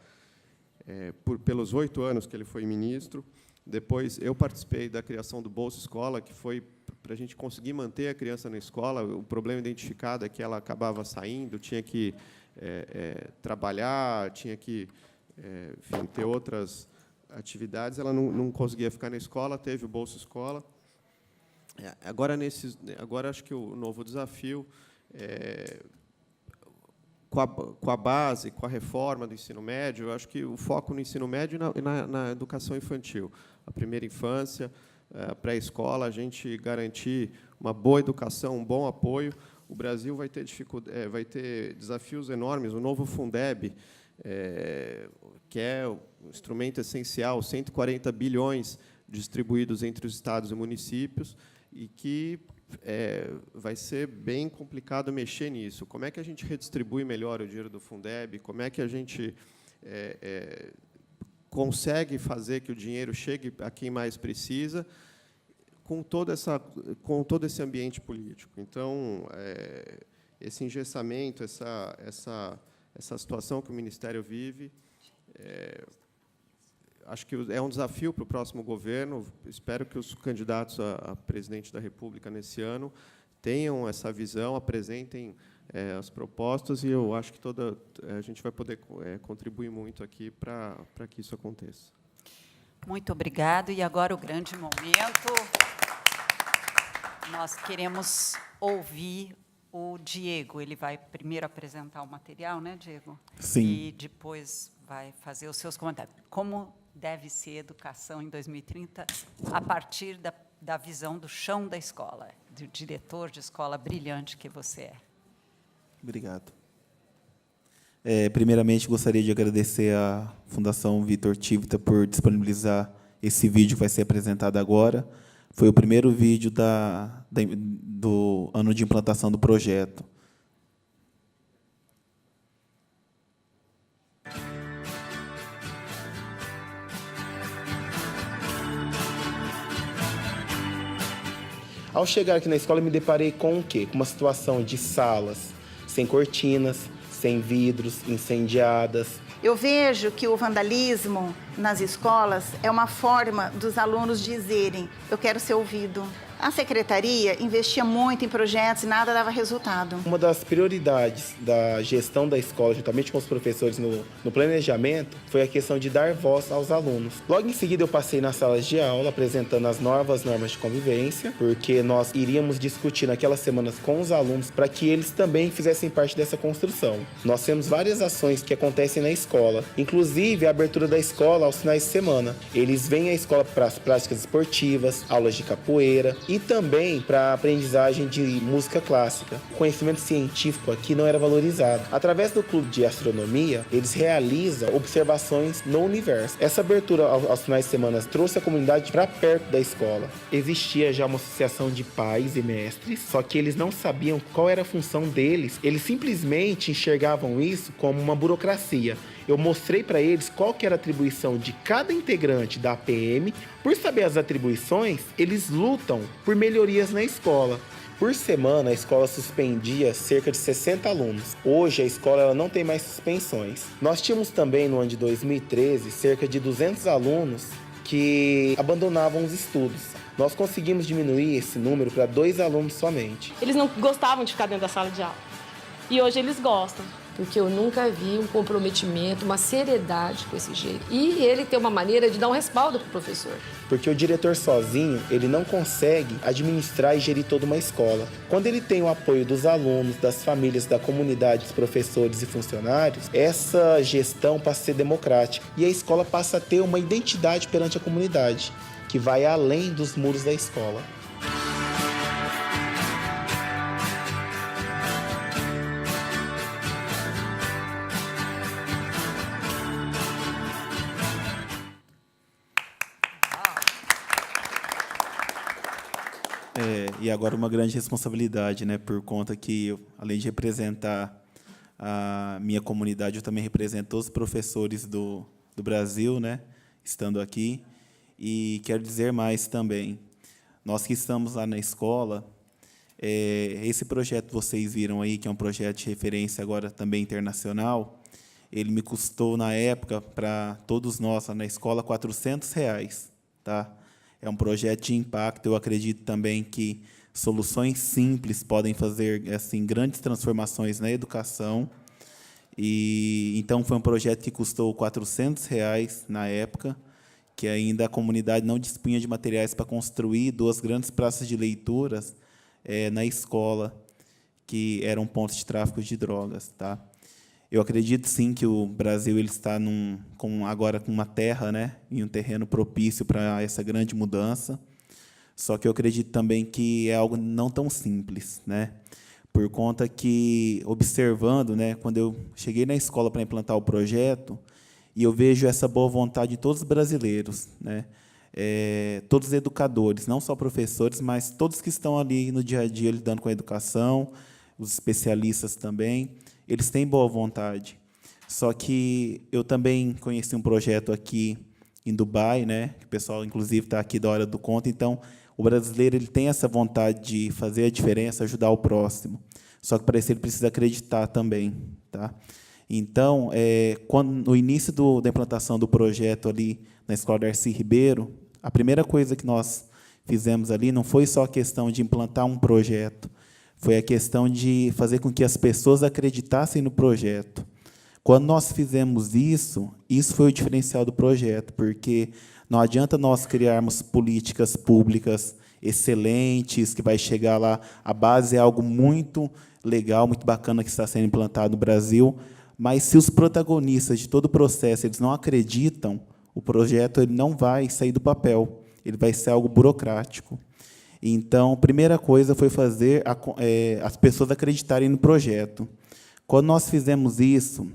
pelos 8 anos que ele foi ministro. Depois, eu participei da criação do Bolsa Escola, que foi para a gente conseguir manter a criança na escola. O problema identificado é que ela acabava saindo, tinha que trabalhar, tinha que enfim, ter outras atividades, ela não conseguia ficar na escola, teve o Bolsa Escola. Agora acho que o novo desafio, com a base, com a reforma do ensino médio, eu acho que o foco no ensino médio e na educação infantil. A primeira infância, a pré-escola, a gente garantir uma boa educação, um bom apoio. O Brasil vai ter desafios enormes. O novo Fundeb, que é um instrumento essencial, 140 bilhões distribuídos entre os estados e municípios, e que vai ser bem complicado mexer nisso. Como é que a gente redistribui melhor o dinheiro do Fundeb? Como é que a gente consegue fazer que o dinheiro chegue a quem mais precisa, com todo esse ambiente político? Então, esse engessamento, essa situação que o Ministério vive, acho que é um desafio para o próximo governo. Espero que os candidatos a presidente da República nesse ano tenham essa visão, apresentem as propostas, e eu acho que a gente vai poder contribuir muito aqui para que isso aconteça. Muito obrigado. E agora o grande momento. Nós queremos ouvir o Diego. Ele vai primeiro apresentar o material, né, Diego? Sim. E depois vai fazer os seus comentários. Como deve ser a educação em 2030, a partir da visão do chão da escola, do diretor de escola brilhante que você é. Obrigado. Primeiramente, gostaria de agradecer à Fundação Vitor Tivita por disponibilizar esse vídeo que vai ser apresentado agora. Foi o primeiro vídeo do ano de implantação do projeto. Ao chegar aqui na escola, eu me deparei com o quê? Com uma situação de salas sem cortinas, sem vidros, incendiadas. Eu vejo que o vandalismo nas escolas é uma forma dos alunos dizerem: eu quero ser ouvido. A secretaria investia muito em projetos e nada dava resultado. Uma das prioridades da gestão da escola, juntamente com os professores no planejamento, foi a questão de dar voz aos alunos. Logo em seguida eu passei nas salas de aula apresentando as novas normas de convivência, porque nós iríamos discutir naquelas semanas com os alunos para que eles também fizessem parte dessa construção. Nós temos várias ações que acontecem na escola, inclusive a abertura da escola aos finais de semana. Eles vêm à escola para as práticas esportivas, aulas de capoeira, e também para a aprendizagem de música clássica. O conhecimento científico aqui não era valorizado. Através do clube de astronomia, eles realizam observações no universo. Essa abertura aos finais de semana trouxe a comunidade para perto da escola. Existia já uma associação de pais e mestres, só que eles não sabiam qual era a função deles. Eles simplesmente enxergavam isso como uma burocracia. Eu mostrei para eles qual que era a atribuição de cada integrante da APM. Por saber as atribuições, eles lutam por melhorias na escola. Por semana, a escola suspendia cerca de 60 alunos. Hoje, a escola ela não tem mais suspensões. Nós tínhamos também, no ano de 2013, cerca de 200 alunos que abandonavam os estudos. Nós conseguimos diminuir esse número para 2 alunos somente. Eles não gostavam de ficar dentro da sala de aula. E hoje eles gostam. Porque eu nunca vi um comprometimento, uma seriedade com esse jeito. E ele tem uma maneira de dar um respaldo para o professor. Porque o diretor sozinho, ele não consegue administrar e gerir toda uma escola. Quando ele tem o apoio dos alunos, das famílias, da comunidade, dos professores e funcionários, essa gestão passa a ser democrática. E a escola passa a ter uma identidade perante a comunidade, que vai além dos muros da escola. E agora uma grande responsabilidade, né, por conta que, eu, além de representar a minha comunidade, eu também represento todos os professores do Brasil, né, estando aqui. E quero dizer mais também, nós que estamos lá na escola, esse projeto que vocês viram aí, que é um projeto de referência agora também internacional, ele me custou, na época, para todos nós lá na escola, R$400, tá? É um projeto de impacto. Eu acredito também que soluções simples podem fazer assim grandes transformações na educação. E então foi um projeto que custou R$400 na época, que ainda a comunidade não dispunha de materiais para construir 2 grandes praças de leituras na escola, que eram pontos de tráfico de drogas, tá? Eu acredito, sim, que o Brasil ele está agora com uma terra, né, em um terreno propício para essa grande mudança. Só que eu acredito também que é algo não tão simples, né? Por conta que, observando, né, quando eu cheguei na escola para implantar o projeto, e eu vejo essa boa vontade de todos os brasileiros, né? Todos os educadores, não só professores, mas todos que estão ali no dia a dia lidando com a educação, os especialistas também, eles têm boa vontade. Só que eu também conheci um projeto aqui em Dubai, né, que o pessoal, inclusive, está aqui da Hora do Conto. Então, o brasileiro ele tem essa vontade de fazer a diferença, ajudar o próximo. Só que, para isso, ele precisa acreditar também. Tá? Então, no início da implantação do projeto ali na Escola Darcy Ribeiro, a primeira coisa que nós fizemos ali não foi só a questão de implantar um projeto, foi a questão de fazer com que as pessoas acreditassem no projeto. Quando nós fizemos isso foi o diferencial do projeto, porque não adianta nós criarmos políticas públicas excelentes, que vai chegar lá, a base é algo muito legal, muito bacana que está sendo implantado no Brasil, mas se os protagonistas de todo o processo eles não acreditam, o projeto ele não vai sair do papel, ele vai ser algo burocrático. Então, a primeira coisa foi fazer as pessoas acreditarem no projeto. Quando nós fizemos isso,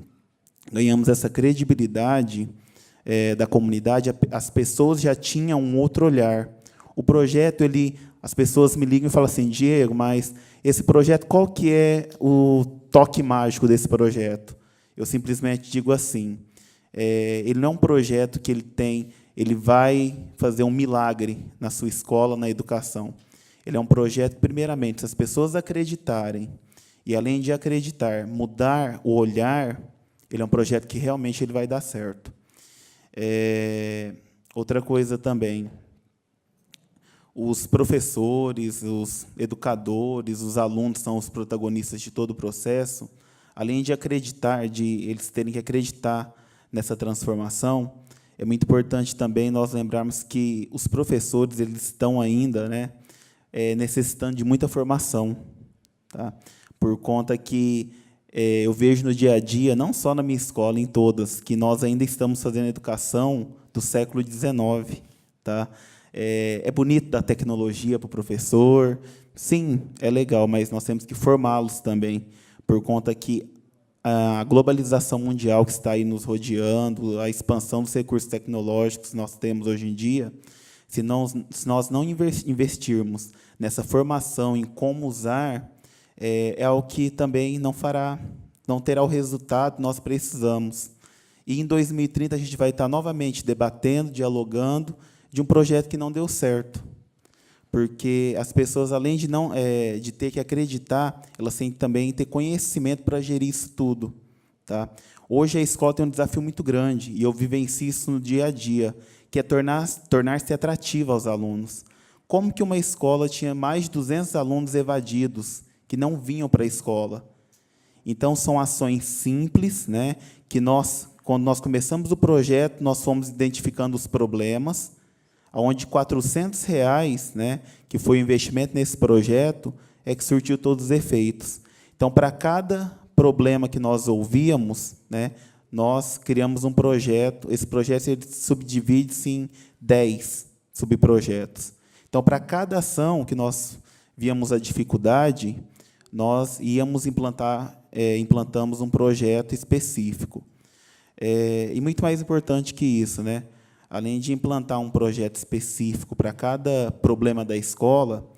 ganhamos essa credibilidade da comunidade, as pessoas já tinham um outro olhar. O projeto, as pessoas me ligam e falam assim, Diego, mas esse projeto, qual que é o toque mágico desse projeto? Eu simplesmente digo assim, ele não é um projeto que ele vai fazer um milagre na sua escola, na educação. Ele é um projeto, primeiramente, se as pessoas acreditarem E, além de acreditar, mudar o olhar, ele é um projeto que realmente ele vai dar certo. Outra coisa também, os professores, os educadores, os alunos são os protagonistas de todo o processo. Além de acreditar, de eles terem que acreditar nessa transformação, é muito importante também nós lembrarmos que os professores eles estão ainda, né, necessitando de muita formação, tá? Por conta que eu vejo no dia a dia, não só na minha escola, em todas, que nós ainda estamos fazendo educação do século XIX. Tá? É bonito dar tecnologia para o professor, sim, é legal, mas nós temos que formá-los também, por conta que a globalização mundial que está aí nos rodeando, a expansão dos recursos tecnológicos que nós temos hoje em dia, se nós não investirmos nessa formação em como usar, é algo que também não terá o resultado que nós precisamos. E, em 2030, a gente vai estar novamente debatendo, dialogando, de um projeto que não deu certo. Porque as pessoas, além de ter que acreditar, elas têm que também ter conhecimento para gerir isso tudo. Tá? Hoje, a escola tem um desafio muito grande, e eu vivencio isso no dia a dia, que é tornar-se atrativa aos alunos. Como que uma escola tinha mais de 200 alunos evadidos, que não vinham para a escola? Então, são ações simples, né, que quando nós começamos o projeto, nós fomos identificando os problemas, onde R$ 400, né, que foi o investimento nesse projeto, é que surtiu todos os efeitos. Então, para cada problema que nós ouvíamos, né, nós criamos um projeto. Esse projeto ele subdivide-se em 10 subprojetos. Então, para cada ação que nós víamos a dificuldade, nós implantamos um projeto específico. E muito mais importante que isso, né? Além de implantar um projeto específico para cada problema da escola,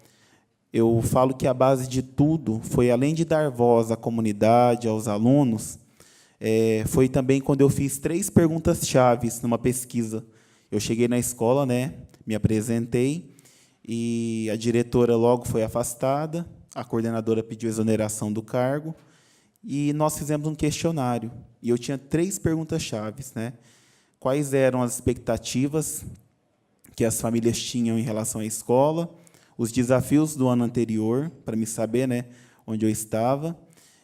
eu falo que a base de tudo foi, além de dar voz à comunidade, aos alunos, foi também quando eu fiz 3 perguntas-chave numa pesquisa. Eu cheguei na escola, né, me apresentei, e a diretora logo foi afastada, a coordenadora pediu exoneração do cargo, e nós fizemos um questionário. E eu tinha 3 perguntas-chave, né? Quais eram as expectativas que as famílias tinham em relação à escola, os desafios do ano anterior, para me saber, né, onde eu estava,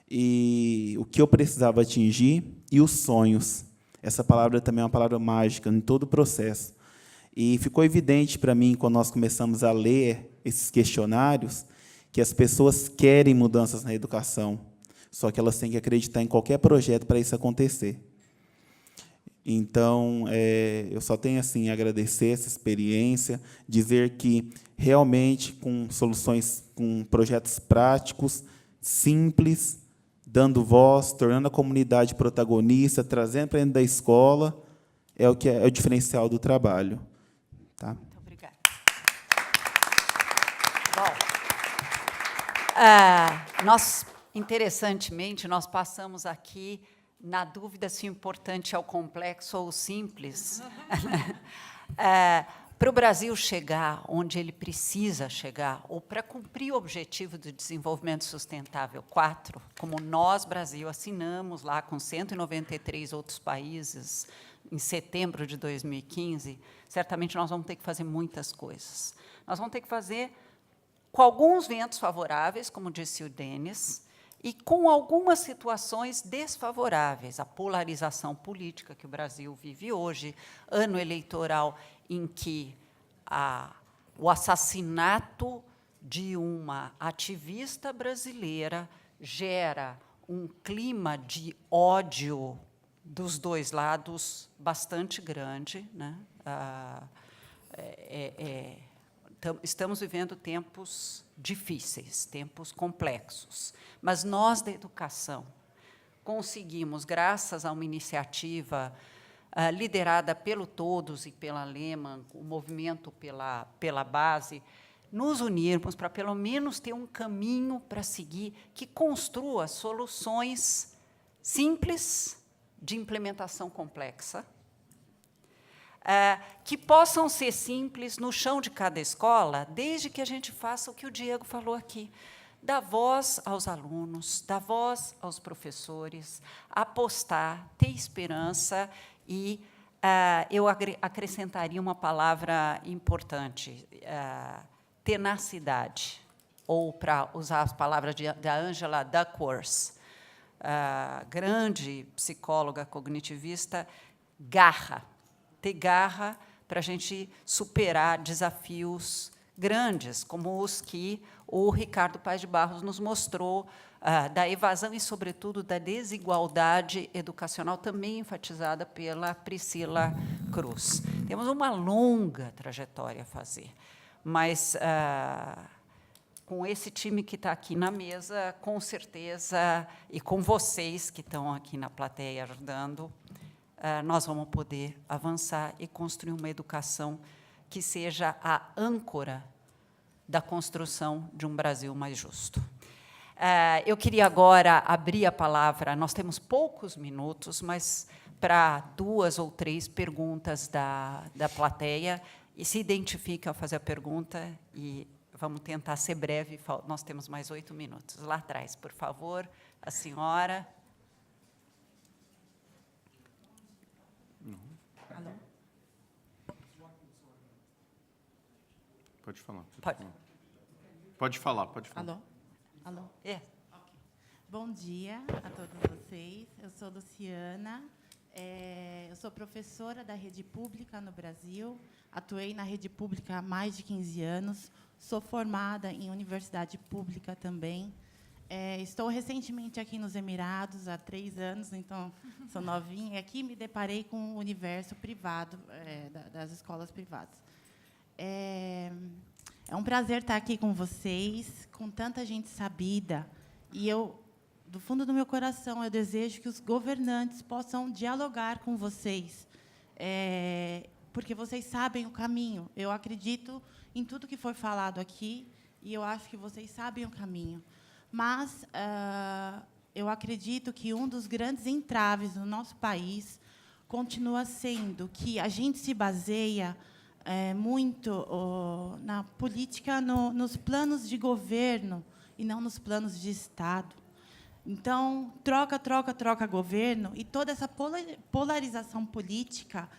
e o que eu precisava atingir, e os sonhos. Essa palavra também é uma palavra mágica em todo o processo. E ficou evidente para mim, quando nós começamos a ler esses questionários, que as pessoas querem mudanças na educação, só que elas têm que acreditar em qualquer projeto para isso acontecer. Então, eu só tenho assim a agradecer essa experiência, dizer que, realmente, com soluções, com projetos práticos, simples, dando voz, tornando a comunidade protagonista, trazendo para dentro da escola, é o que é o diferencial do trabalho. Tá? Muito obrigada. Bom, interessantemente, nós passamos aqui na dúvida se o importante é o complexo ou o simples. Para o Brasil chegar onde ele precisa chegar, ou para cumprir o objetivo do desenvolvimento sustentável 4, como nós, Brasil, assinamos lá com 193 outros países, em setembro de 2015, certamente nós vamos ter que fazer muitas coisas. Nós vamos ter que fazer com alguns ventos favoráveis, como disse o Denis, e com algumas situações desfavoráveis, a polarização política que o Brasil vive hoje, ano eleitoral em que o assassinato de uma ativista brasileira gera um clima de ódio dos dois lados bastante grande, né? Estamos vivendo tempos difíceis, tempos complexos, mas nós, da educação, conseguimos, graças a uma iniciativa liderada pelo Todos e pela Lehman, o movimento pela base, nos unirmos para, pelo menos, ter um caminho para seguir que construa soluções simples de implementação complexa, que possam ser simples no chão de cada escola, desde que a gente faça o que o Diego falou aqui, dar voz aos alunos, dar voz aos professores, apostar, ter esperança e eu acrescentaria uma palavra importante, tenacidade, ou, para usar as palavras da Angela Duckworth, grande psicóloga cognitivista, garra, ter garra para a gente superar desafios grandes, como os que o Ricardo Paes de Barros nos mostrou, da evasão e, sobretudo, da desigualdade educacional, também enfatizada pela Priscila Cruz. Temos uma longa trajetória a fazer, mas, com esse time que está aqui na mesa, com certeza, e com vocês que estão aqui na plateia ajudando, nós vamos poder avançar e construir uma educação que seja a âncora da construção de um Brasil mais justo. Eu queria agora abrir a palavra, nós temos poucos minutos, mas para 2 ou 3 perguntas da plateia, e se identifique ao fazer a pergunta, e vamos tentar ser breve, nós temos mais 8 minutos. Lá atrás, por favor, a senhora. Alô? Pode falar. Pode falar. Alô? Alô? É. Bom dia a todos vocês. Eu sou Luciana. Eu sou professora da rede pública no Brasil. Atuei na rede pública há mais de 15 anos. Sou formada em universidade pública também. Estou recentemente aqui nos Emirados, há 3 anos, então sou novinha. E aqui me deparei com o universo privado, das escolas privadas. É um prazer estar aqui com vocês, com tanta gente sabida. E eu, do fundo do meu coração, eu desejo que os governantes possam dialogar com vocês, porque vocês sabem o caminho. Eu acredito em tudo que foi falado aqui, e eu acho que vocês sabem o caminho. Mas eu acredito que um dos grandes entraves no nosso país continua sendo que a gente se baseia muito na política, nos planos de governo, e não nos planos de Estado. Então, troca governo, e toda essa polarização política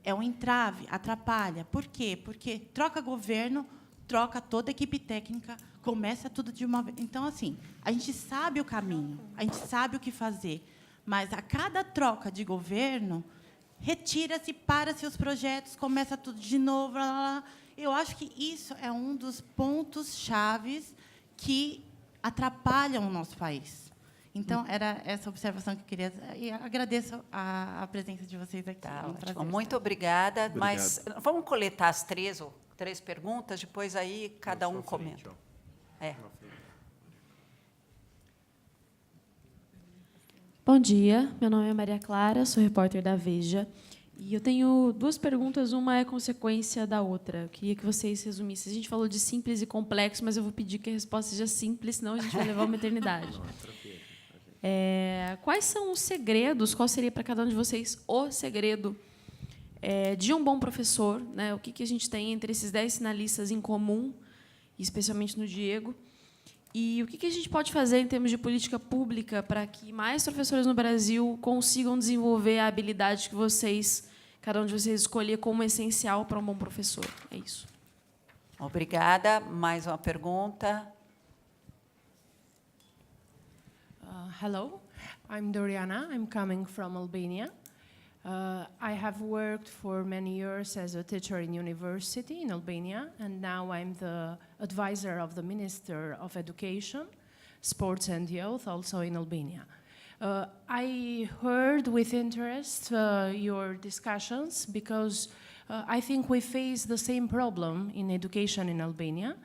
é um entrave, atrapalha. Por quê? Porque troca governo, troca toda a equipe técnica, começa tudo de uma vez. Então, assim, a gente sabe o caminho, a gente sabe o que fazer, mas a cada troca de governo, retira-se, para-se os projetos, começa tudo de novo. Blá, blá, blá. Eu acho que isso é um dos pontos chaves que atrapalham o nosso país. Então, era essa observação que eu queria... E agradeço a presença de vocês aqui. Tá, um prazer. muito obrigada. Mas vamos coletar as 3 perguntas, depois aí cada um comenta. Bom dia, meu nome é Maria Clara, sou repórter da Veja. E eu tenho 2 perguntas, uma é consequência da outra. Eu queria que vocês resumissem. A gente falou de simples e complexo, mas eu vou pedir que a resposta seja simples, senão a gente vai levar uma eternidade. Quais são os segredos, qual seria para cada um de vocês o segredo de um bom professor? Né? O que a gente tem entre esses 10 finalistas em comum, especialmente no Diego? E o que a gente pode fazer em termos de política pública para que mais professores no Brasil consigam desenvolver a habilidade que cada um de vocês escolher como essencial para um bom professor? É isso. Obrigada. Mais uma pergunta. Hello, I'm Doriana. I'm coming from Albania. I have worked for many years as a teacher in university in Albania, and now I'm the advisor of the Minister of Education, Sports and Youth, also in Albania. I heard with interest your discussions because I think we face the same problem in education in Albania.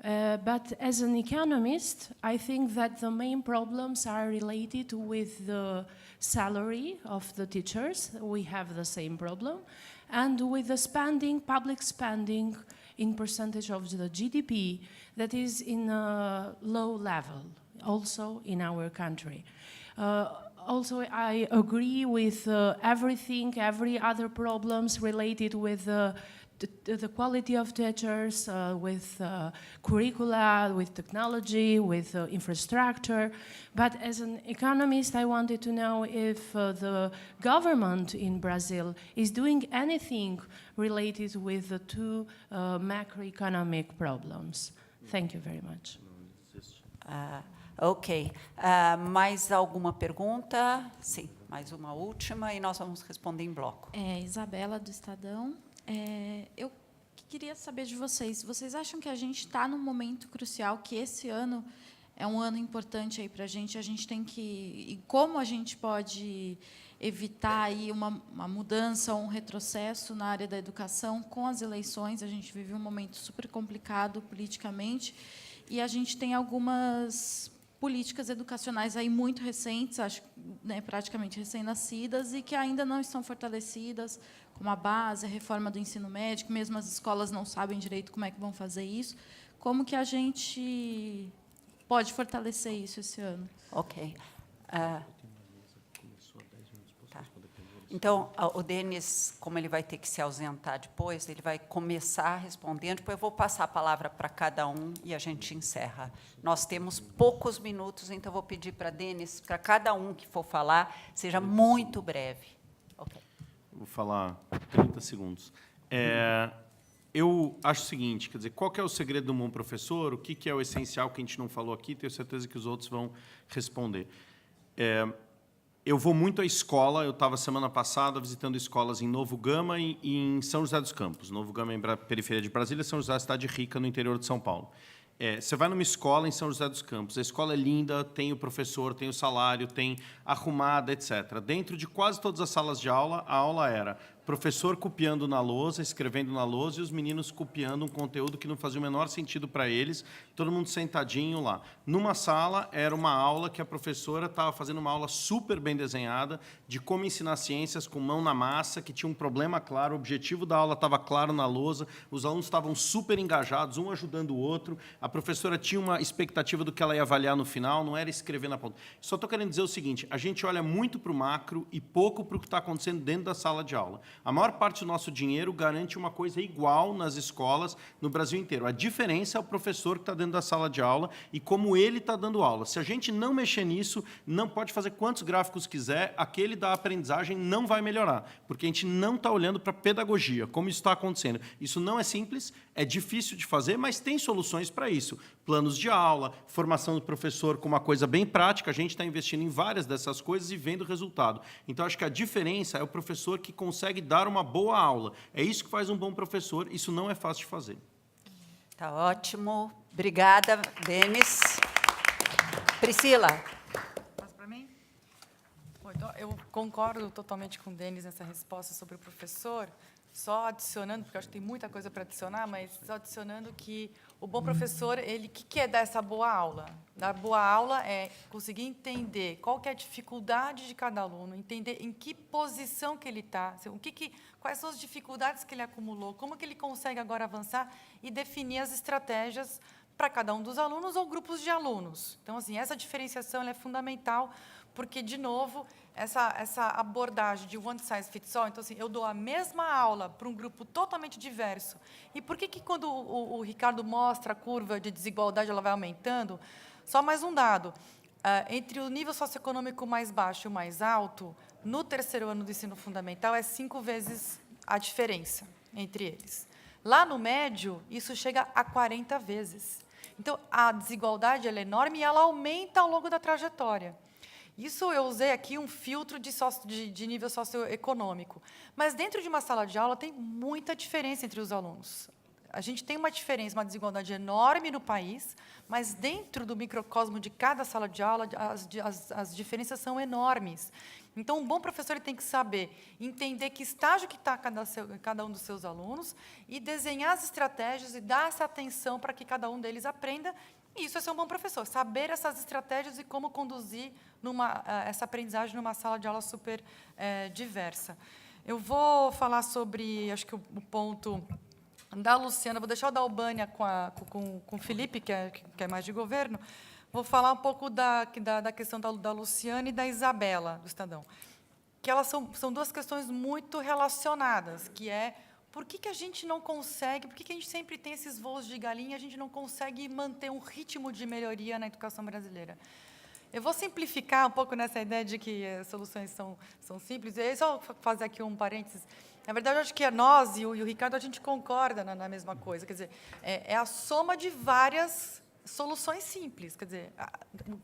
But as an economist, I think that the main problems are related with the salary of the teachers. We have the same problem. And with the spending, public spending in percentage of the GDP that is in a low level, also in our country. Also, I agree with every other problems related with the quality of teachers, with curricula, with technology, with infrastructure. But as an economist, I wanted to know if the government in Brazil is doing anything related with the two macroeconomic problems. Thank you very much. Ok. Mais alguma pergunta? Sim, mais uma última, e nós vamos responder em bloco. Isabela, do Estadão. Eu queria saber de vocês. Vocês acham que a gente está num momento crucial, que esse ano é um ano importante aí para a gente tem que... E como a gente pode evitar aí uma mudança ou um retrocesso na área da educação com as eleições? A gente vive um momento super complicado politicamente, e a gente tem algumas políticas educacionais aí muito recentes, acho, né, praticamente recém-nascidas, e que ainda não estão fortalecidas, como a base, a reforma do ensino médio, mesmo as escolas não sabem direito como é que vão fazer isso. Como que a gente pode fortalecer isso esse ano? Ok. Então, o Denis, como ele vai ter que se ausentar depois, ele vai começar respondendo, depois eu vou passar a palavra para cada um e a gente encerra. Nós temos poucos minutos, então eu vou pedir para Denis, para cada um que for falar, seja muito breve. Okay. Vou falar 30 segundos. Eu acho o seguinte, quer dizer, qual que é o segredo do bom professor? O que é o essencial que a gente não falou aqui? Tenho certeza que os outros vão responder. Eu vou muito à escola. Eu estava, semana passada, visitando escolas em Novo Gama e em São José dos Campos. Novo Gama é em periferia de Brasília, São José é uma cidade rica no interior de São Paulo. Você vai numa escola em São José dos Campos, a escola é linda, tem o professor, tem o salário, tem arrumada, etc. Dentro de quase todas as salas de aula, a aula era professor copiando na lousa, escrevendo na lousa, e os meninos copiando um conteúdo que não fazia o menor sentido para eles, todo mundo sentadinho lá. Numa sala, era uma aula que a professora estava fazendo uma aula super bem desenhada de como ensinar ciências com mão na massa, que tinha um problema claro, o objetivo da aula estava claro na lousa, os alunos estavam super engajados, um ajudando o outro, a professora tinha uma expectativa do que ela ia avaliar no final, não era escrever na ponta. Só estou querendo dizer o seguinte, a gente olha muito para o macro e pouco para o que está acontecendo dentro da sala de aula. A maior parte do nosso dinheiro garante uma coisa igual nas escolas no Brasil inteiro. A diferença é o professor que está dentro da sala de aula e como ele está dando aula. Se a gente não mexer nisso, não pode fazer quantos gráficos quiser, aquele da aprendizagem não vai melhorar, porque a gente não está olhando para a pedagogia, como isso está acontecendo. Isso não é simples, é difícil de fazer, mas tem soluções para isso. Planos de aula, formação do professor com uma coisa bem prática, a gente está investindo em várias dessas coisas e vendo o resultado. Então, acho que a diferença é o professor que consegue dar uma boa aula. É isso que faz um bom professor, isso não é fácil de fazer. Tá ótimo. Obrigada, Denis. Priscila. Passa para mim? Bom, então, eu concordo totalmente com o Denis nessa resposta sobre o professor, só adicionando, porque eu acho que tem muita coisa para adicionar, mas só adicionando que o bom professor, ele, o que é dar essa boa aula? Dar boa aula é conseguir entender qual que é a dificuldade de cada aluno, entender em que posição que ele está, quais são as dificuldades que ele acumulou, como que ele consegue agora avançar e definir as estratégias para cada um dos alunos ou grupos de alunos. Então, assim, essa diferenciação ela é fundamental, porque, de novo, essa abordagem de one size fits all, então, assim, eu dou a mesma aula para um grupo totalmente diverso. E por que quando o Ricardo mostra a curva de desigualdade, ela vai aumentando? Só mais um dado. Entre o nível socioeconômico mais baixo e o mais alto, no terceiro ano do ensino fundamental, é 5 vezes a diferença entre eles. Lá no médio, isso chega a 40 vezes. Então, a desigualdade ela é enorme e ela aumenta ao longo da trajetória. Isso eu usei aqui um filtro de nível socioeconômico. Mas dentro de uma sala de aula tem muita diferença entre os alunos. A gente tem uma diferença, uma desigualdade enorme no país, mas dentro do microcosmo de cada sala de aula, as diferenças são enormes. Então, um bom professor ele tem que saber entender que estágio que está cada um dos seus alunos e desenhar as estratégias e dar essa atenção para que cada um deles aprenda. E isso é ser um bom professor, saber essas estratégias e como conduzir essa aprendizagem numa sala de aula super diversa. Eu vou falar sobre, acho que o ponto da Luciana, vou deixar o da Albânia com o Felipe, que é mais de governo. Vou falar um pouco da questão da Luciana e da Isabela, do Estadão, que elas são duas questões muito relacionadas, que é por que a gente não consegue, por que a gente sempre tem esses voos de galinha e a gente não consegue manter um ritmo de melhoria na educação brasileira? Eu vou simplificar um pouco nessa ideia de que as soluções são simples. E só fazer aqui um parênteses. Na verdade, eu acho que nós e o Ricardo, a gente concorda na mesma coisa. Quer dizer, é a soma de várias soluções simples. Quer dizer,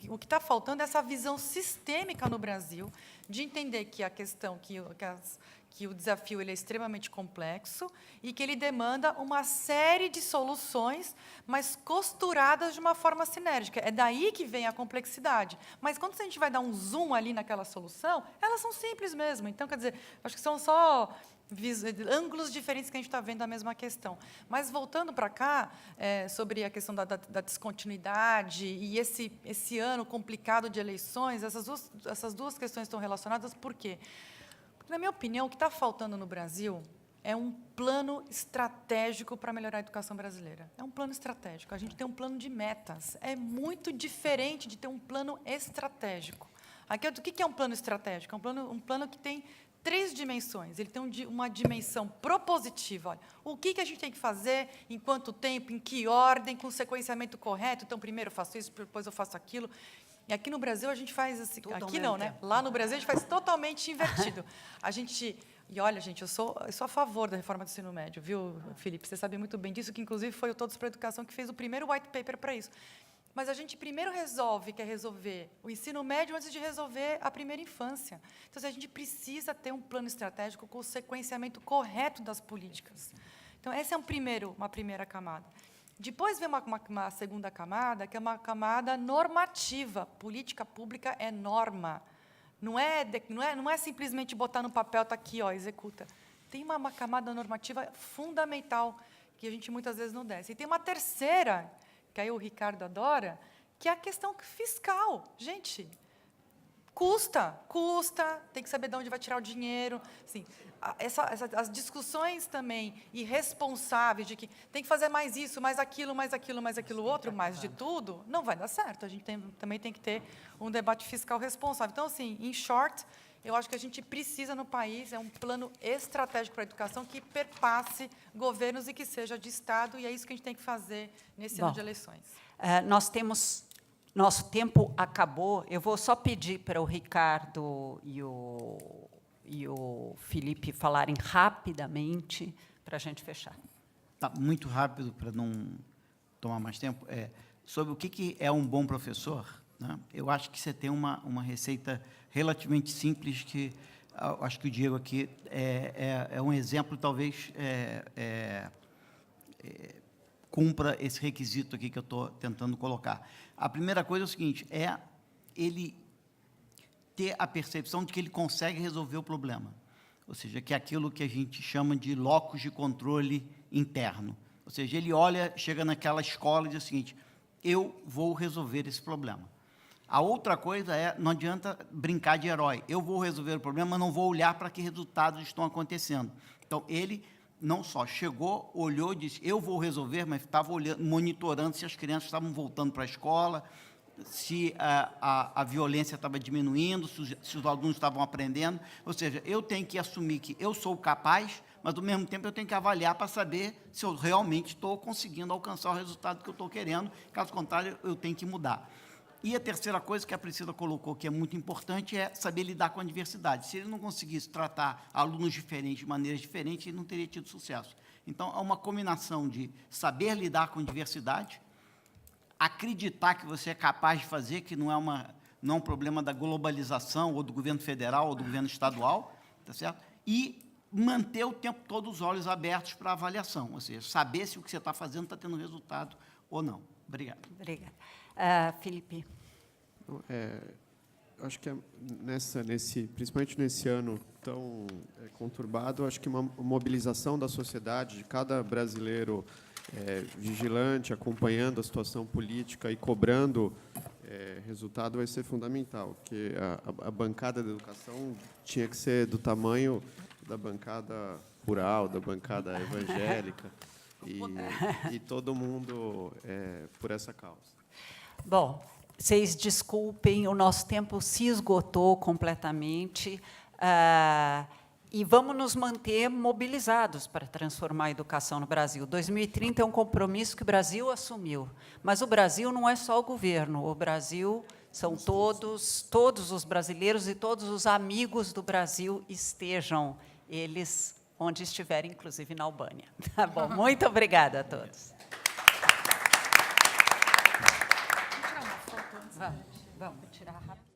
o que está faltando é essa visão sistêmica no Brasil de entender que a questão, que o desafio ele é extremamente complexo e que ele demanda uma série de soluções, mas costuradas de uma forma sinérgica. É daí que vem a complexidade. Mas, quando a gente vai dar um zoom ali naquela solução, elas são simples mesmo. Então, quer dizer, acho que são só ângulos diferentes que a gente está vendo a mesma questão. Mas, voltando para cá, sobre a questão da descontinuidade e esse ano complicado de eleições, essas duas questões estão relacionadas. Por quê? Porque, na minha opinião, o que está faltando no Brasil é um plano estratégico para melhorar a educação brasileira. É um plano estratégico. A gente tem um plano de metas. É muito diferente de ter um plano estratégico. Aqui, o que é um plano estratégico? É um plano que tem 3 dimensões. Ele tem uma dimensão propositiva. Olha, o que a gente tem que fazer, em quanto tempo, em que ordem, com o sequenciamento correto. Então, primeiro eu faço isso, depois eu faço aquilo. E aqui no Brasil a gente faz assim, aqui não, né? Lá no Brasil a gente faz totalmente invertido. E olha, gente, eu sou a favor da reforma do ensino médio, viu, Felipe? Você sabe muito bem disso, que inclusive foi o Todos para a Educação que fez o primeiro white paper para isso. Mas a gente primeiro quer resolver o ensino médio antes de resolver a primeira infância. Então, a gente precisa ter um plano estratégico com o sequenciamento correto das políticas. Então, essa é uma primeira camada. Depois vem uma segunda camada, que é uma camada normativa. Política pública é norma. Não é simplesmente botar no papel, está aqui, ó, executa. Tem uma camada normativa fundamental, que a gente muitas vezes não desce. E tem uma terceira, que aí o Ricardo adora, que é a questão fiscal. Gente, custa, tem que saber de onde vai tirar o dinheiro. Assim, as discussões também irresponsáveis de que tem que fazer mais isso, mais aquilo outro, mais de tudo, não vai dar certo. A gente também tem que ter um debate fiscal responsável. Então, assim, em short, eu acho que a gente precisa no país um plano estratégico para a educação que perpasse governos e que seja de Estado, e é isso que a gente tem que fazer nesse ano de eleições. Nosso tempo acabou. Eu vou só pedir para o Ricardo e o Felipe falarem rapidamente para a gente fechar. Tá, muito rápido, para não tomar mais tempo. Sobre o que é um bom professor, né? Eu acho que você tem uma receita relativamente simples, que acho que o Diego aqui é um exemplo, talvez cumpra esse requisito aqui que eu estou tentando colocar. A primeira coisa é o seguinte, ele ter a percepção de que ele consegue resolver o problema, ou seja, que é aquilo que a gente chama de locus de controle interno. Ou seja, ele chega naquela escola e diz o seguinte, eu vou resolver esse problema. A outra coisa não adianta brincar de herói. Eu vou resolver o problema, mas não vou olhar para que resultados estão acontecendo. Então, ele não só chegou, olhou e disse, eu vou resolver, mas estava monitorando se as crianças estavam voltando para a escola, se a violência estava diminuindo, se os alunos estavam aprendendo. Ou seja, eu tenho que assumir que eu sou capaz, mas, ao mesmo tempo, eu tenho que avaliar para saber se eu realmente estou conseguindo alcançar o resultado que eu estou querendo. Caso contrário, eu tenho que mudar. E a terceira coisa que a Priscila colocou, que é muito importante, é saber lidar com a diversidade. Se ele não conseguisse tratar alunos diferentes de maneiras diferentes, ele não teria tido sucesso. Então, é uma combinação de saber lidar com diversidade, acreditar que você é capaz de fazer, que não é um problema da globalização, ou do governo federal, ou do governo estadual, tá certo? E manter o tempo todo os olhos abertos para a avaliação, ou seja, saber se o que você está fazendo está tendo resultado ou não. Obrigado. Obrigada. Felipe. Acho que principalmente nesse ano tão conturbado, acho que uma mobilização da sociedade, de cada brasileiro vigilante, acompanhando a situação política e cobrando resultado vai ser fundamental, porque a bancada da educação tinha que ser do tamanho da bancada rural, da bancada evangélica, e todo mundo por essa causa. Bom, vocês desculpem, o nosso tempo se esgotou completamente. E vamos nos manter mobilizados para transformar a educação no Brasil. 2030 é um compromisso que o Brasil assumiu. Mas o Brasil não é só o governo. O Brasil são todos os brasileiros e todos os amigos do Brasil, estejam eles onde estiverem, inclusive na Albânia. Tá bom? Muito obrigada a todos. Vamos tirar rápido.